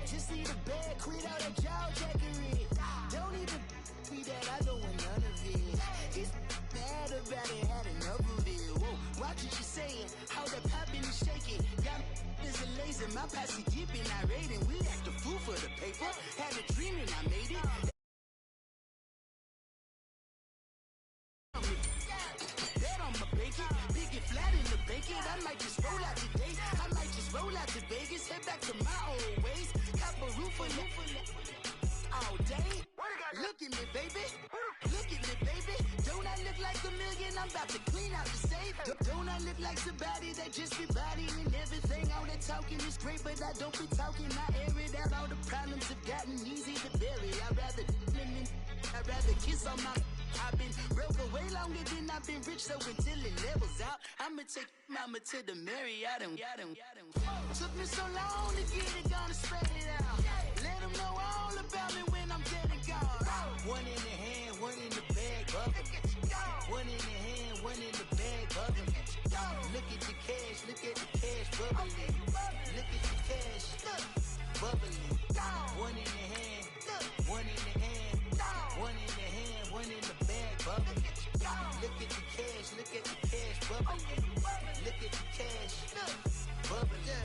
Just see the bag, quit all that jaw jackery. Don't even be that, I don't want none of it. It's bad about it, had enough of it. Whoa, watch what you saying, how that poppin' and shaking. Got is a laser, my posse deep and I raiding. We act a fool for the paper, had a dream and I made it. I might just roll out today. I might just roll out to Vegas, head back to my old ways. Cop a roof all day. Look at me, baby. Look at me, baby. Don't I look like a million? I'm about to clean out the safe. Don't I look like somebody that just be bodying everything? All that talking is great, but I don't be talking. I air it out. All the problems have gotten easy to bury. I'd rather kiss on my... I've been broke away longer than I've been rich, so until it levels out, I'ma take mama to the Marriott and took me so long to get it, gonna spread it out. Let them know all about me when I'm dead and gone. One in the hand, one in the bag, bubbling. One in the hand, one in the bag, bubbling. Look at the cash, bubbling. Look at the cash, bubbling. One in the hand, one in the hand, one in the hand, one in the bag, bubbling. Look at the cash, bubbling. Look at the cash, bubbling.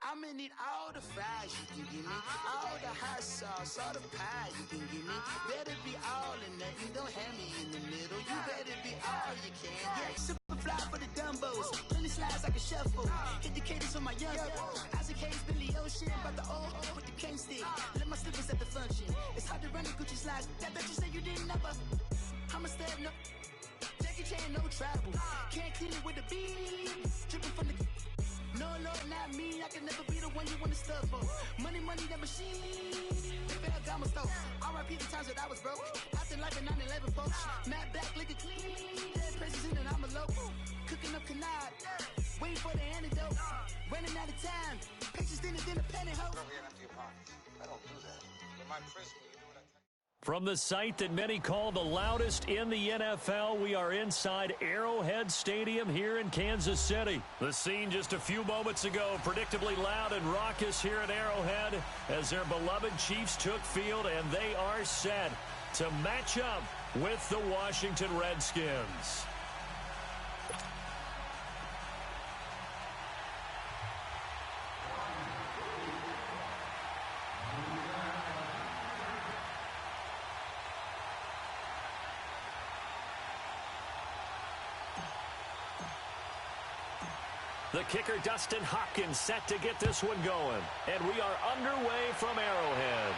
I'ma need all the fries you can give me, all the hot sauce, all the pie you can give me. Better be all or nothing, don't have me in the middle. You better be all you can. Yeah, super fly for the dumbos, plenty slides like a shuffle. Hit the cadence for my young Isaac Hayes, Billy Ocean, about the old with the cane stick. Let my slippers at the function. It's hard to run the Gucci slides. That bet you say you didn't never. I'ma step no. Jackie Chan, no travel. Can't clean it with the beat. Dripping from the. No, Lord, not me. I can never be the one you want to stuff for. Money, that machine. If I got my stuff. R.I.P. the times that I was broke. Acting like a 9/11 folks. Matt back, liquor clean. Dead presses in and I'm a local. Cooking up canard. Waiting for the antidote. Running out of time. Pictures thinner than a penny hoe. I don't do that. But my Chris, when you do what I tell you. From the site that many call the loudest in the NFL, we are inside Arrowhead Stadium here in Kansas City. The scene just a few moments ago, predictably loud and raucous here at Arrowhead as their beloved Chiefs took field, and they are set to match up with the Washington Redskins. The kicker, Dustin Hopkins, set to get this one going. And we are underway from Arrowhead.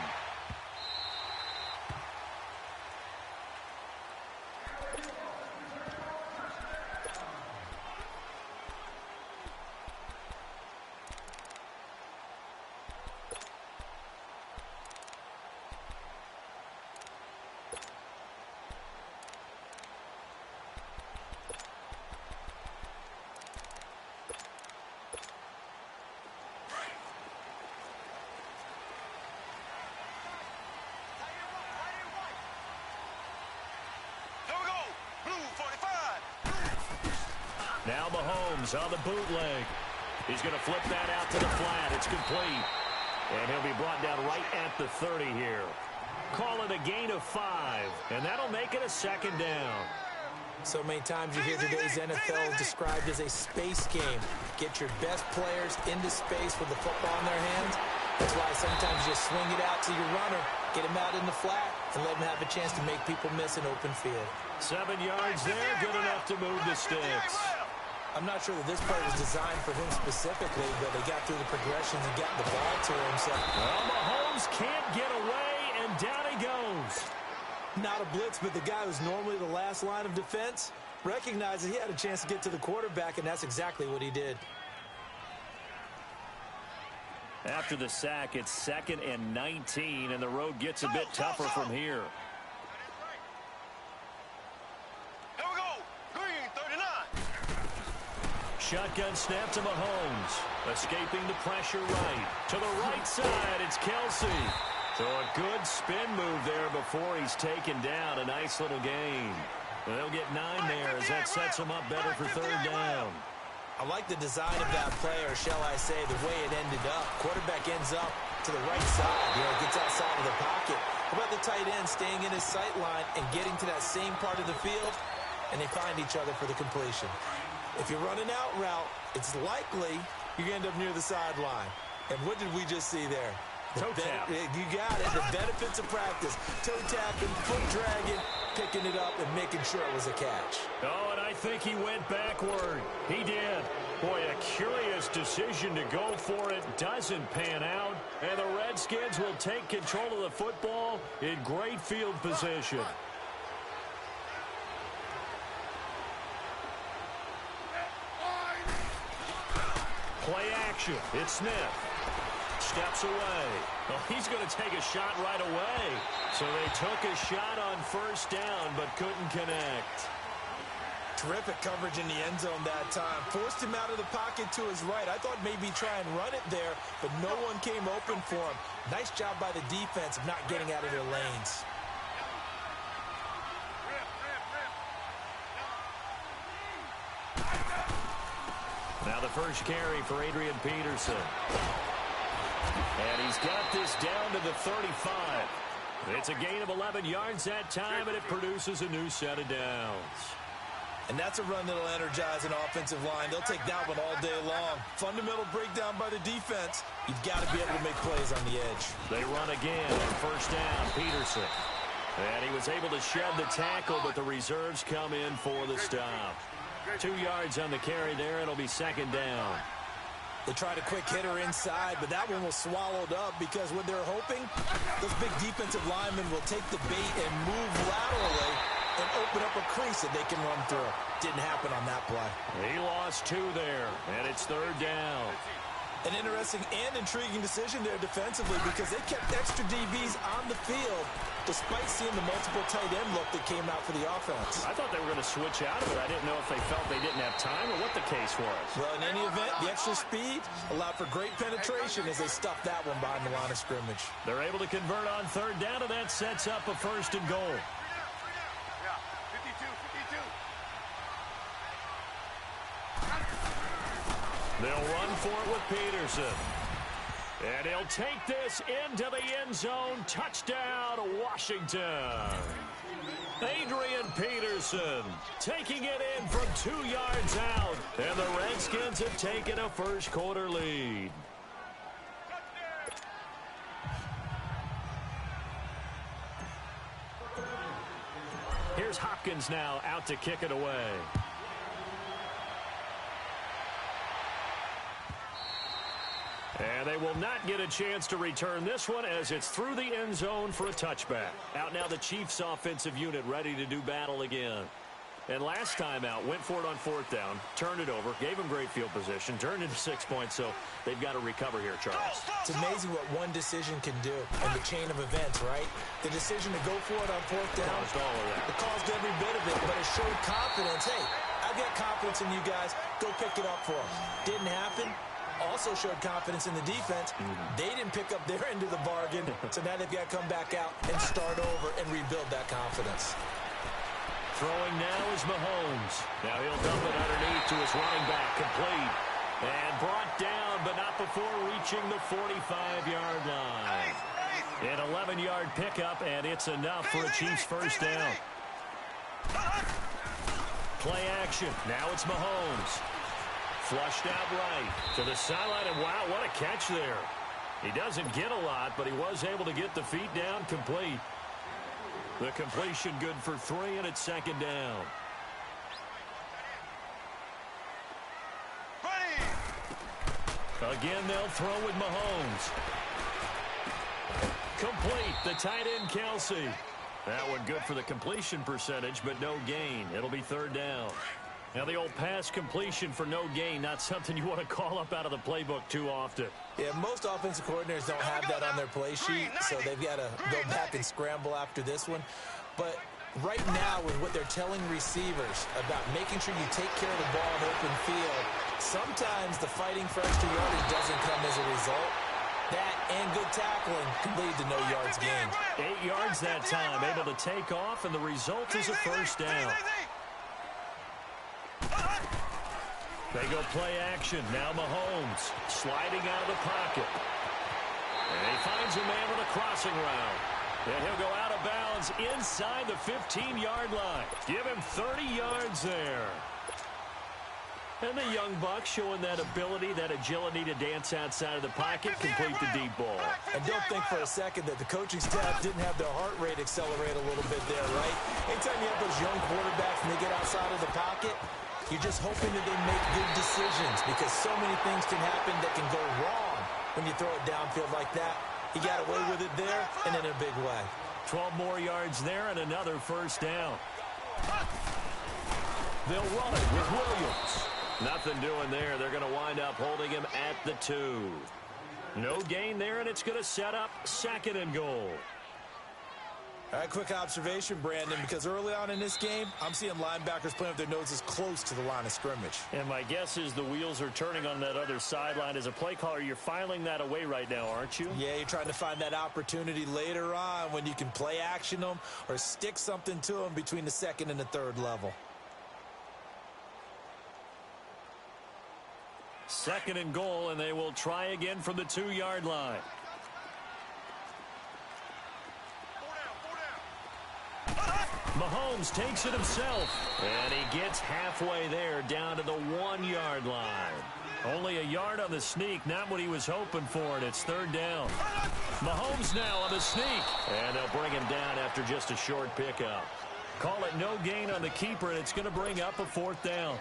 Now Mahomes on the bootleg. He's going to flip that out to the flat. It's complete. And he'll be brought down right at the 30 here. Call it a gain of 5, and that'll make it a second down. So many times you hear today's NFL described as a space game. Get your best players into space with the football in their hands. That's why sometimes you just swing it out to your runner, get him out in the flat, and let him have a chance to make people miss an open field. 7 yards there, good enough to move the sticks. I'm not sure that this play was designed for him specifically, but they got through the progressions and got the ball to him. So, well, Mahomes can't get away, and down he goes. Not a blitz, but the guy who's normally the last line of defense recognized that he had a chance to get to the quarterback, and that's exactly what he did. After the sack, it's 2nd and 19, and the road gets a bit tougher from here. Here we go. Green, 39. Shotgun snap to Mahomes. Escaping the pressure right. To the right side, it's Kelsey. So a good spin move there before he's taken down. A nice little gain. They'll get 9 there as that sets him up better for 3rd down. I like the design of that play, or shall I say, the way it ended up. Quarterback ends up to the right side, gets outside of the pocket. How about the tight end staying in his sight line and getting to that same part of the field, and they find each other for the completion. If you're running out route, it's likely you're going to end up near the sideline. And what did we just see there? Toe tap. You got it. The benefits of practice. Toe tapping, foot dragging, picking it up, and making sure it was a catch. Oh, and I think he went backward. He did. Boy, a curious decision to go for it. Doesn't pan out. And the Redskins will take control of the football in great field position. Play action. It's Smith. Steps away. Well, he's going to take a shot right away. So they took a shot on 1st down, but couldn't connect. Terrific coverage in the end zone that time. Forced him out of the pocket to his right. I thought maybe try and run it there, but no one came open for him. Nice job by the defense of not getting out of their lanes. Now the first carry for Adrian Peterson. And he's got this down to the 35. It's a gain of 11 yards that time, and it produces a new set of downs. And that's a run that'll energize an offensive line. They'll take that one all day long. Fundamental breakdown by the defense. You've got to be able to make plays on the edge. They run again on 1st down, Peterson. And he was able to shed the tackle, but the reserves come in for the stop. 2 yards on the carry there. It'll be 2nd down. They tried a quick hitter inside, but that one was swallowed up because what they're hoping, those big defensive linemen will take the bait and move laterally and open up a crease that they can run through. Didn't happen on that play. He lost 2 there, and it's 3rd down. An interesting and intriguing decision there defensively because they kept extra DBs on the field despite seeing the multiple tight end look that came out for the offense. I thought they were going to switch out of it. I didn't know if they felt they didn't have time or what the case was. Well, in any event, the extra speed allowed for great penetration as they stuffed that one behind the line of scrimmage. They're able to convert on 3rd down, and that sets up a 1st and goal. Yeah, 52, 52. They'll run for it with Peterson. And he'll take this into the end zone. Touchdown, Washington. Adrian Peterson taking it in from 2 yards out. And the Redskins have taken a first quarter lead. Here's Hopkins now out to kick it away. And they will not get a chance to return this one as it's through the end zone for a touchback. Out now the Chiefs offensive unit ready to do battle again. And last time out, went for it on 4th down, turned it over, gave them great field position, turned into 6 points, so they've got to recover here, Charles. It's amazing what one decision can do in the chain of events, right? The decision to go for it on 4th down. Caused all of that. It caused every bit of it, but it showed confidence. Hey, I've got confidence in you guys. Go pick it up for them. Didn't happen. Also showed confidence in the defense. They didn't pick up their end of the bargain, so now they've got to come back out and start over and rebuild that confidence. Throwing now is Mahomes. Now he'll dump it underneath to his running back, complete. And brought down, but not before reaching the 45-yard line. An 11-yard pickup, and it's enough for a Chiefs first down. play action. Now it's Mahomes. Flushed out right to the sideline, and wow, what a catch there. He doesn't get a lot, but he was able to get the feet down complete. The completion good for 3, and it's second down. Again, they'll throw with Mahomes. Complete. The tight end, Kelsey. That one good for the completion percentage, but no gain. It'll be third down. Now, the old pass completion for no gain, not something you want to call up out of the playbook too often. Yeah, most offensive coordinators don't have that on their play sheet, so they've got to go back and scramble after this one. But right now, with what they're telling receivers about making sure you take care of the ball in open field, sometimes the fighting for extra yardage doesn't come as a result. That and good tackling can lead to no yards gained. 8 yards that time, able to take off, and the result is a first down. They go play action. Now Mahomes sliding out of the pocket. And he finds a man with a crossing route. And he'll go out of bounds inside the 15-yard line. Give him 30 yards there. And the young buck showing that ability, that agility to dance outside of the pocket, complete the deep ball. And don't think for a second that the coaching staff didn't have their heart rate accelerate a little bit there, right? Anytime you have those young quarterbacks and they get outside of the pocket, you're just hoping that they make good decisions, because so many things can happen that can go wrong when you throw it downfield like that. He got away with it there and in a big way. 12 more yards there and another first down. They'll run it with Williams. Nothing doing there. They're going to wind up holding him at the 2. No gain there, and it's going to set up second and goal. All right, quick observation, Brandon, because early on in this game, I'm seeing linebackers playing with their noses close to the line of scrimmage. And my guess is the wheels are turning on that other sideline. As a play caller, you're filing that away right now, aren't you? Yeah, you're trying to find that opportunity later on when you can play action them or stick something to them between the second and the third level. Second and goal, and they will try again from the 2-yard line. Mahomes takes it himself, and he gets halfway there down to the 1-yard line. Only a yard on the sneak, not what he was hoping for, and it's third down. Mahomes now on the sneak, and they'll bring him down after just a short pickup. Call it no gain on the keeper, and it's going to bring up a fourth down.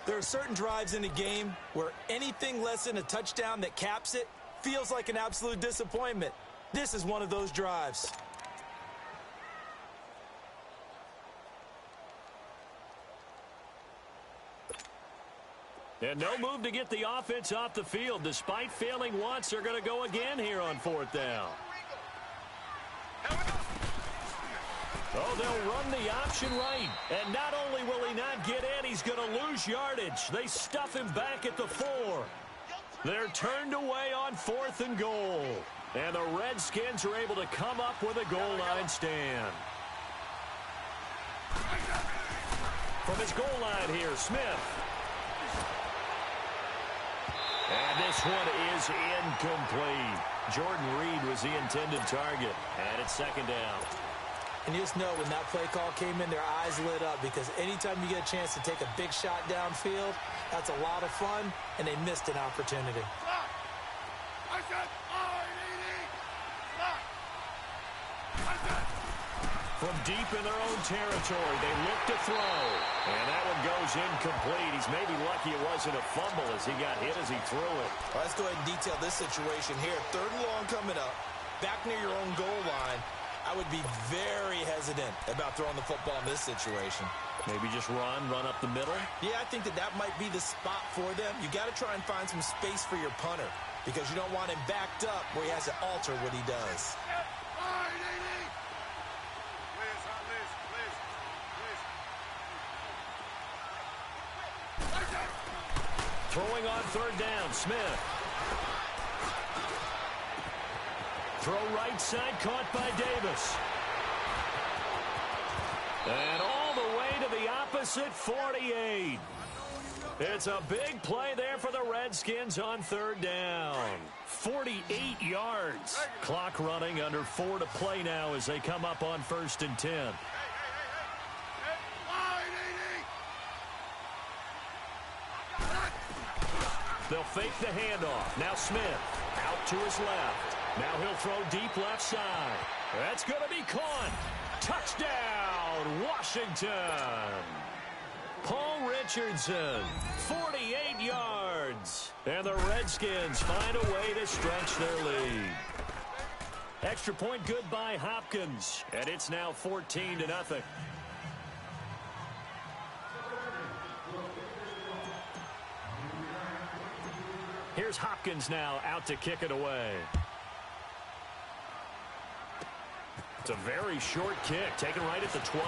There are certain drives in a game where anything less than a touchdown that caps it feels like an absolute disappointment. This is one of those drives. And no move to get the offense off the field. Despite failing once, they're going to go again here on fourth down. Oh, they'll run the option right. And not only will he not get in, he's going to lose yardage. They stuff him back at the 4. They're turned away on fourth and goal. And the Redskins are able to come up with a goal line stand. From his goal line here, Smith. And this one is incomplete. Jordan Reed was the intended target. And it's second down. And you just know when that play call came in, their eyes lit up, because anytime you get a chance to take a big shot downfield, that's a lot of fun, and they missed an opportunity. From deep in their own territory, they look to throw. And that one goes incomplete. He's maybe lucky it wasn't a fumble as he got hit as he threw it. Well, let's go ahead and detail this situation here. Third and long coming up, back near your own goal line. I would be very hesitant about throwing the football in this situation. Maybe just run up the middle? Yeah, I think that might be the spot for them. You got to try and find some space for your punter, because you don't want him backed up where he has to alter what he does. Throwing on third down, Smith. Throw right side, caught by Davis. And all the way to the opposite 48. It's a big play there for the Redskins on third down. 48 yards. Clock running, under 4 to play now as they come up on 1st and 10. They'll fake the handoff. Now Smith out to his left. Now he'll throw deep left side. That's going to be caught. Touchdown, Washington. Paul Richardson, 48 yards. And the Redskins find a way to stretch their lead. Extra point good by Hopkins. And it's now 14-0. Here's Hopkins now out to kick it away. It's a very short kick, taken right at the 20.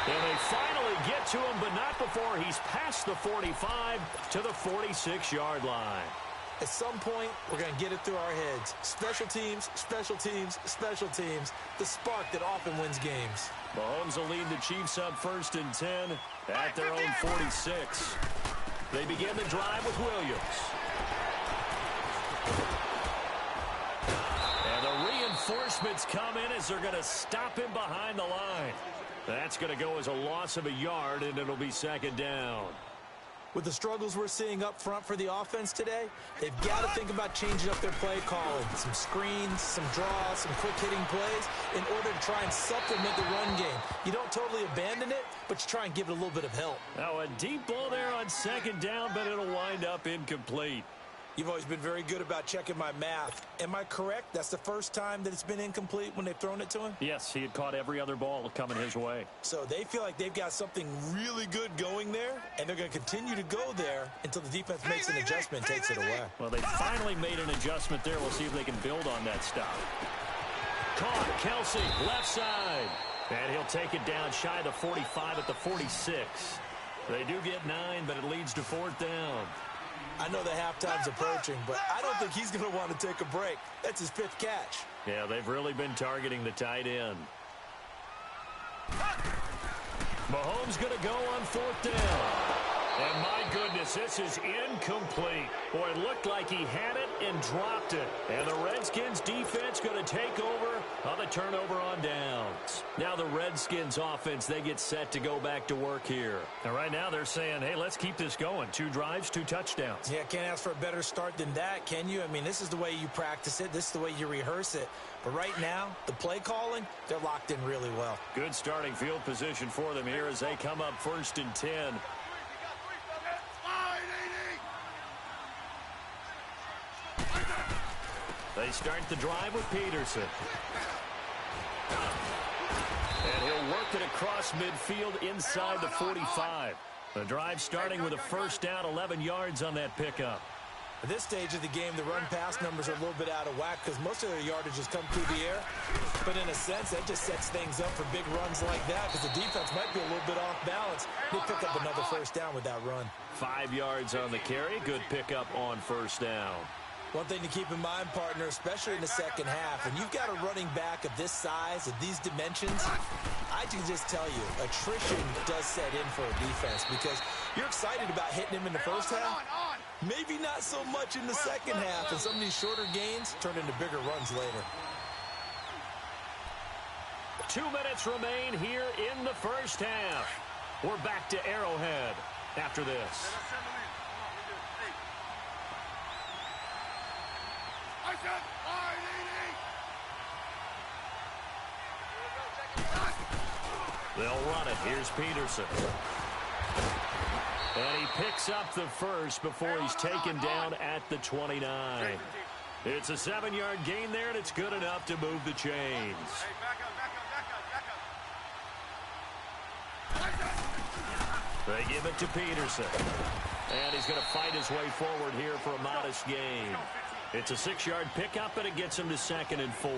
And they finally get to him, but not before he's past the 45 to the 46-yard line. At some point, we're going to get it through our heads. Special teams, special teams, special teams. The spark that often wins games. Mahomes will lead the Chiefs up 1st and 10 at their own 46. They begin the drive with Williams. And the reinforcements come in as they're going to stop him behind the line. That's going to go as a loss of a yard, and it'll be 2nd down. With the struggles we're seeing up front for the offense today, they've got to think about changing up their play calling. Some screens, some draws, some quick-hitting plays in order to try and supplement the run game. You don't totally abandon it, but you try and give it a little bit of help. Now a deep ball there on 2nd down, but it'll wind up incomplete. You've always been very good about checking my math. Am I correct? That's the first time that it's been incomplete when they've thrown it to him? Yes, he had caught every other ball coming his way. So they feel like they've got something really good going there, and they're going to continue to go there until the defense makes an adjustment and takes it away. Well, they finally made an adjustment there. We'll see if they can build on that stop. Caught, Kelsey, left side. And he'll take it down shy of the 45 at the 46. They do get 9, but it leads to 4th down. I know the halftime's approaching, but I don't think he's going to want to take a break. That's his 5th catch. Yeah, they've really been targeting the tight end. Mahomes going to go on 4th down. And my goodness, this is incomplete. Boy, it looked like he had it and dropped it. And the Redskins defense going to take over on the turnover on downs. Now the Redskins offense, they get set to go back to work here. And right now they're saying, hey, let's keep this going. 2 drives, 2 touchdowns. Yeah, can't ask for a better start than that, can you? I mean, this is the way you practice it. This is the way you rehearse it. But right now, the play calling, they're locked in really well. Good starting field position for them here as they come up 1st and 10. They start the drive with Peterson. And he'll work it across midfield inside the 45. The drive starting with a 1st down, 11 yards on that pickup. At this stage of the game, the run-pass numbers are a little bit out of whack because most of their yardage has come through the air. But in a sense, that just sets things up for big runs like that because the defense might be a little bit off balance. They pick up another 1st down with that run. 5 yards on the carry. Good pickup on 1st down. One thing to keep in mind, partner, especially in the second half, when you've got a running back of this size, of these dimensions, I can just tell you, attrition does set in for a defense because you're excited about hitting him in the first half. Maybe not so much in the second half, and some of these shorter gains turn into bigger runs later. 2 minutes remain here in the first half. We're back to Arrowhead after this. They'll run it. Here's Peterson. And he picks up the first before he's taken down at the 29. It's a 7-yard gain there, and it's good enough to move the chains. They give it to Peterson. And he's going to fight his way forward here for a modest gain. It's a 6-yard pickup, and it gets him to 2nd and 4.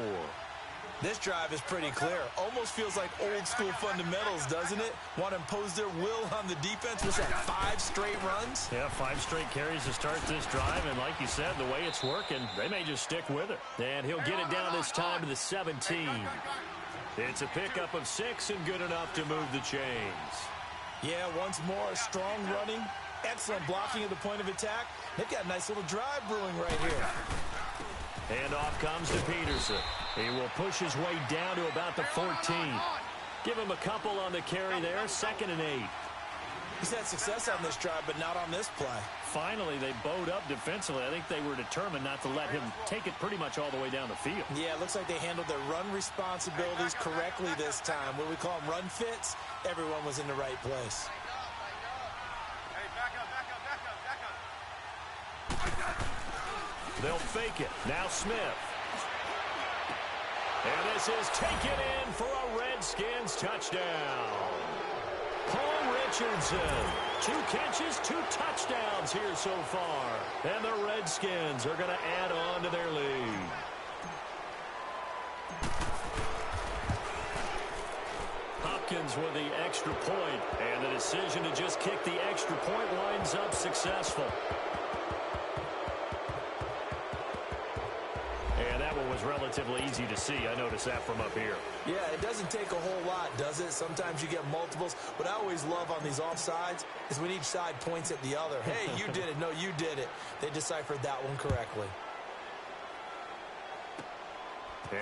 This drive is pretty clear. Almost feels like old-school fundamentals, doesn't it? Want to impose their will on the defense. Was that 5 straight runs? Yeah, 5 straight carries to start this drive, and like you said, the way it's working, they may just stick with it. And he'll get it down this time to the 17. It's a pickup of 6 and good enough to move the chains. Yeah, once more, strong running, excellent blocking at the point of attack. They've got a nice little drive brewing right here. Handoff comes to Peterson. He will push his way down to about the 14. Give him a couple on the carry there, 2nd and 8. He's had success on this drive, but not on this play. Finally, they bowed up defensively. I think they were determined not to let him take it pretty much all the way down the field. Yeah, it looks like they handled their run responsibilities correctly this time. What we call them run fits, everyone was in the right place. Hey, back up, back up, back up, back up. They'll fake it. Now Smith. And this is taken in for a Redskins touchdown. Paul Richardson, 2 catches, 2 touchdowns here so far. And the Redskins are going to add on to their lead. Hopkins with the extra point, and the decision to just kick the extra point winds up successful. And that one was relatively easy to see. I noticed that from up here. Yeah, it doesn't take a whole lot, does it? Sometimes you get multiples. What I always love on these offsides is when each side points at the other. Hey, you did it. No, you did it. They deciphered that one correctly.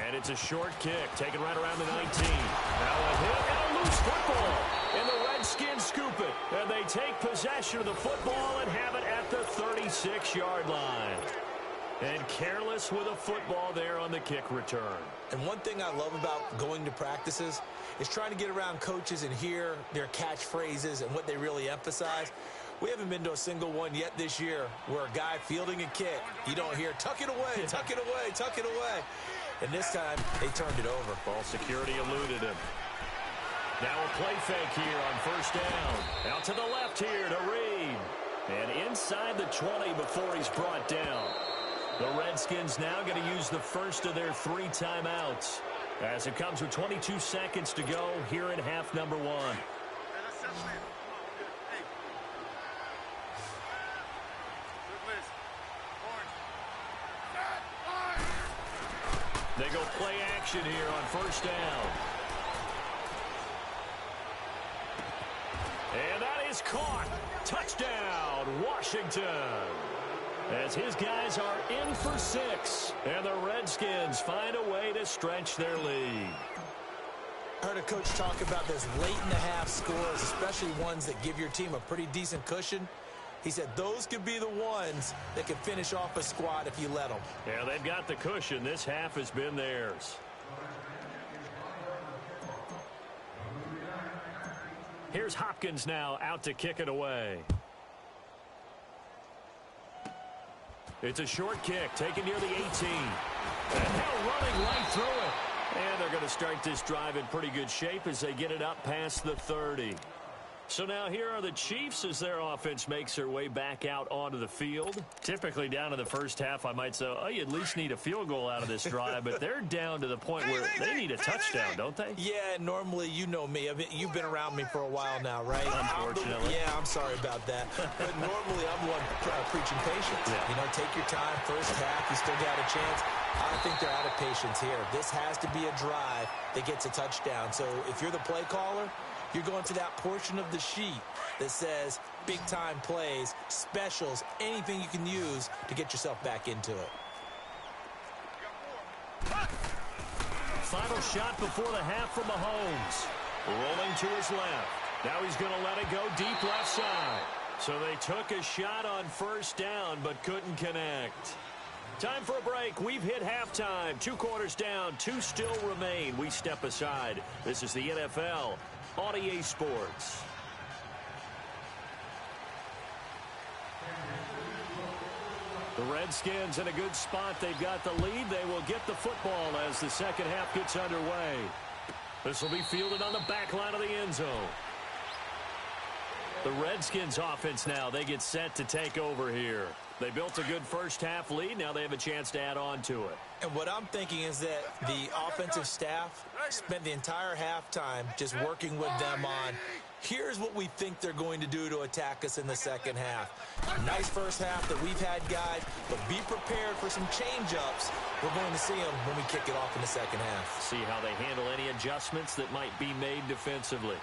And it's a short kick, taken right around the 19. Now a hit and a loose football. And the Redskins scoop it. And they take possession of the football and have it at the 36-yard line. And careless with a football there on the kick return. And one thing I love about going to practices is trying to get around coaches and hear their catchphrases and what they really emphasize. We haven't been to a single one yet this year where a guy fielding a kick, you don't hear, tuck it away, tuck it away, tuck it away. And this time, they turned it over. Ball security eluded him. Now a play fake here on first down. Out to the left here to Reed. And inside the 20 before he's brought down. The Redskins now going to use the first of their 3 timeouts as it comes with 22 seconds to go here in half number 1. Hey, let's settle in. Come on, we're good. Hey. Good list. Orange. They go play action here on first down. And that is caught. Touchdown, Washington. As his guys are in for 6. And the Redskins find a way to stretch their lead. I heard a coach talk about those late-in-the-half scores, especially ones that give your team a pretty decent cushion. He said those could be the ones that can finish off a squad if you let them. Yeah, they've got the cushion. This half has been theirs. Here's Hopkins now out to kick it away. It's a short kick taken near the 18. And now running right through it. And they're going to start this drive in pretty good shape as they get it up past the 30. So now here are the Chiefs as their offense makes their way back out onto the field. Typically down in the first half, I might say, oh, you at least need a field goal out of this drive. But they're down to the point where they need a touchdown, don't they? Yeah, normally, you know me. I mean, you've been around me for a while now, right? Unfortunately. Yeah, I'm sorry about that. But normally, I'm the one preaching patience. Yeah. You know, take your time. First half, you still got a chance. I think they're out of patience here. This has to be a drive that gets a touchdown. So if you're the play caller, you're going to that portion of the sheet that says big-time plays, specials, anything you can use to get yourself back into it. Final shot before the half from Mahomes. Rolling to his left. Now he's going to let it go deep left side. So they took a shot on first down but couldn't connect. Time for a break. We've hit halftime. 2 quarters down. 2 still remain. We step aside. This is the NFL on EA Sports. The Redskins in a good spot. They've got the lead. They will get the football as the second half gets underway. This will be fielded on the back line of the end zone. The Redskins offense now, they get set to take over here. They built a good first half lead. Now they have a chance to add on to it. And what I'm thinking is that the offensive staff spent the entire halftime just working with them on, here's what we think they're going to do to attack us in the second half. Nice first half that we've had, guys, but be prepared for some change-ups. We're going to see them when we kick it off in the second half. See how they handle any adjustments that might be made defensively.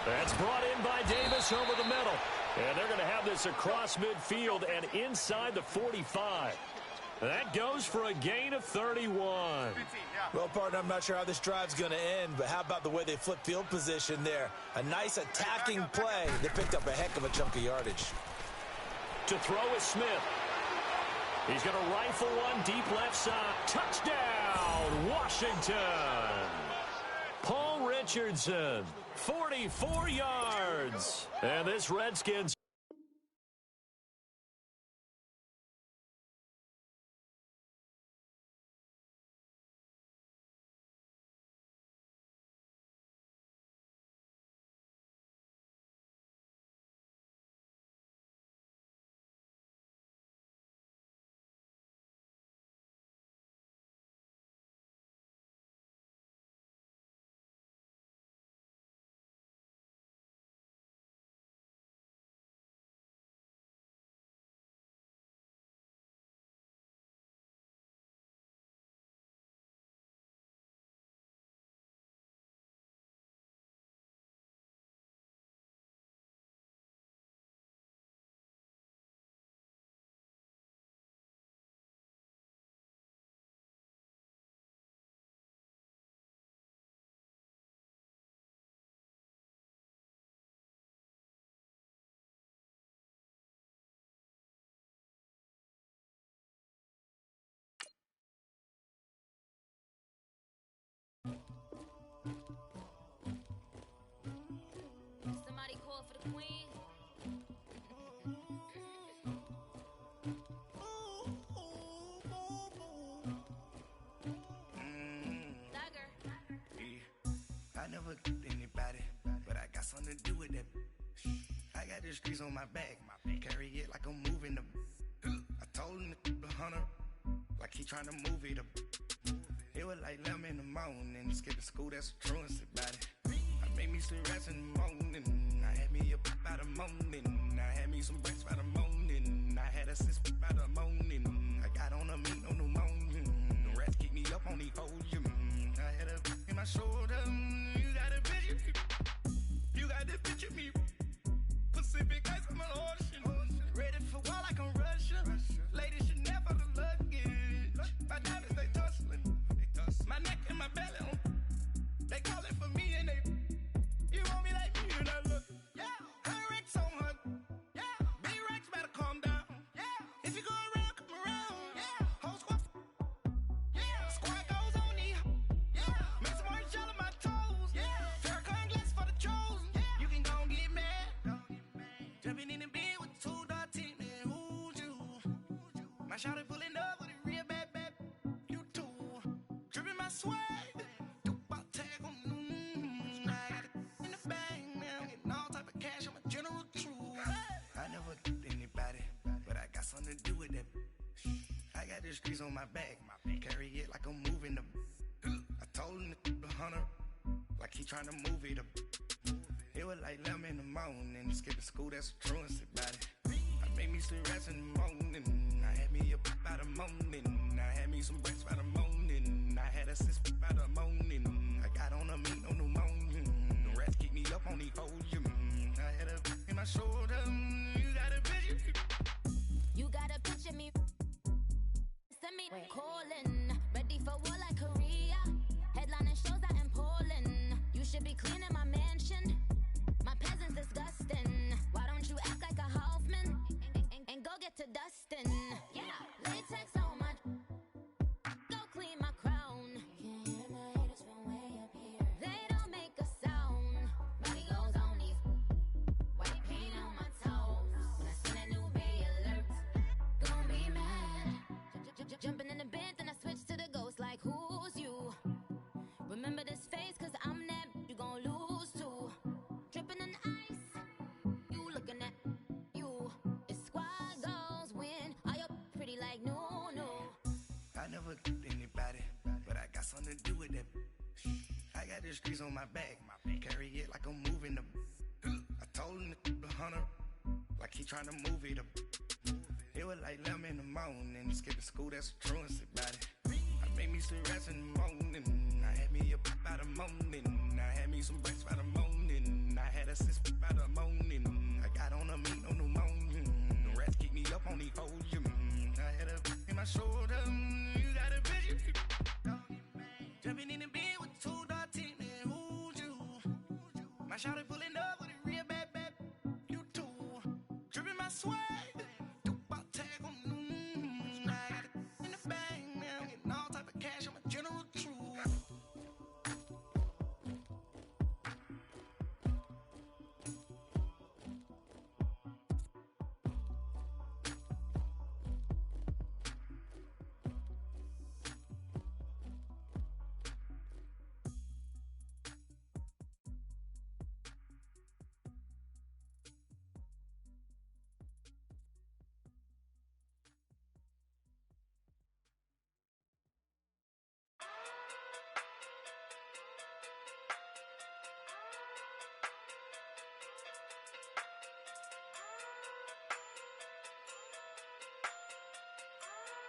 That's brought in by Davis over the middle. And they're going to have this across midfield and inside the 45. That goes for a gain of 31. Well, partner, I'm not sure how this drive's going to end, but how about the way they flip field position there? A nice attacking play. They picked up a heck of a chunk of yardage. To throw is Smith. He's going to rifle one deep left side. Touchdown, Washington. Paul Richardson, 44 yards. And this Redskins. Somebody call for the queen. I never killed anybody, but I got something to do with that. I got the streets on my back, carry it like I'm moving them. I told him the hunter, like he trying to move it up. It was like 11 in the morning, skip to school, that's the truancy about it. I made me some rats in the morning, I had me a pop by the morning, I had me some breaks by the morning, I had a sis by the morning, I got on a meat on the morning, the rats keep me up on the ocean, I had a in my shoulder, you got a picture, you got the picture me, Pacific ice on my ocean, ready for war like I'm Russian, ladies should never the luggage, my diamonds they tussling, my neck and my belly on, they calling for me and they, you want me like me and I look, yeah, her Rex on her, yeah, big Rex better calm down, yeah, if you go around, come around, yeah, whole squad, yeah, squad goes on the, yeah, make some orange gel on my toes, yeah, Farrakhan glass for the chosen, yeah, you can go and get mad, jumping in the bed with 2 dark teeth, man, who's you, my shawty pulling up with a real bad, you too, dripping my swag, something to do with that. I got the streets on my back, carry it like I'm moving them. I told him the hunter, like he trying to move it up. It was like 11 in the morning, skip to school, that's the truancy about it. I made me some rats in the morning, I had me a pop by the morning, I had me some breaks by the morning, I had a sis by the morning, I got on a meat on the morning, the rats keep me up on the ocean, I had a in my shoulder, you got a picture. You gotta picture me. Send me calling. Ready for war like Korea. Headlining shows out in Poland. You should be cleaning my mansion. My peasants disgusting. Why don't you act like a Hoffman and go get to dustin'? Yeah, latex on my. Go clean my crown. You can hear my haters from way up here. They don't make a sound. Body goes on these. White paint on my toes. When I send a new bay alert. Gonna be mad. Jumping in the bed, then I switch to the ghost like who's you? Remember this face, cause I'm that you gon' lose too. Dripping in ice, you looking at you. It's squad goals win. Are you pretty like no? I never killed anybody, but I got something to do with that. I got the streets on my back, carry it like I'm moving them. I told him the hunter, like he trying to move it up. It was like 11 in the morning, skip to school, that's the truancy about it. I made me some rats in the morning, I had me a pop by the morning, I had me some breaks by the morning, I had a sis by the morning, I got on a meat on the morning, the rats keep me up on the ocean, I had a in my shoulder, swag. About tag on I got it in the bag now. Getting all type of cash. I'm a general truth.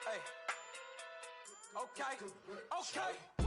Hey. Okay.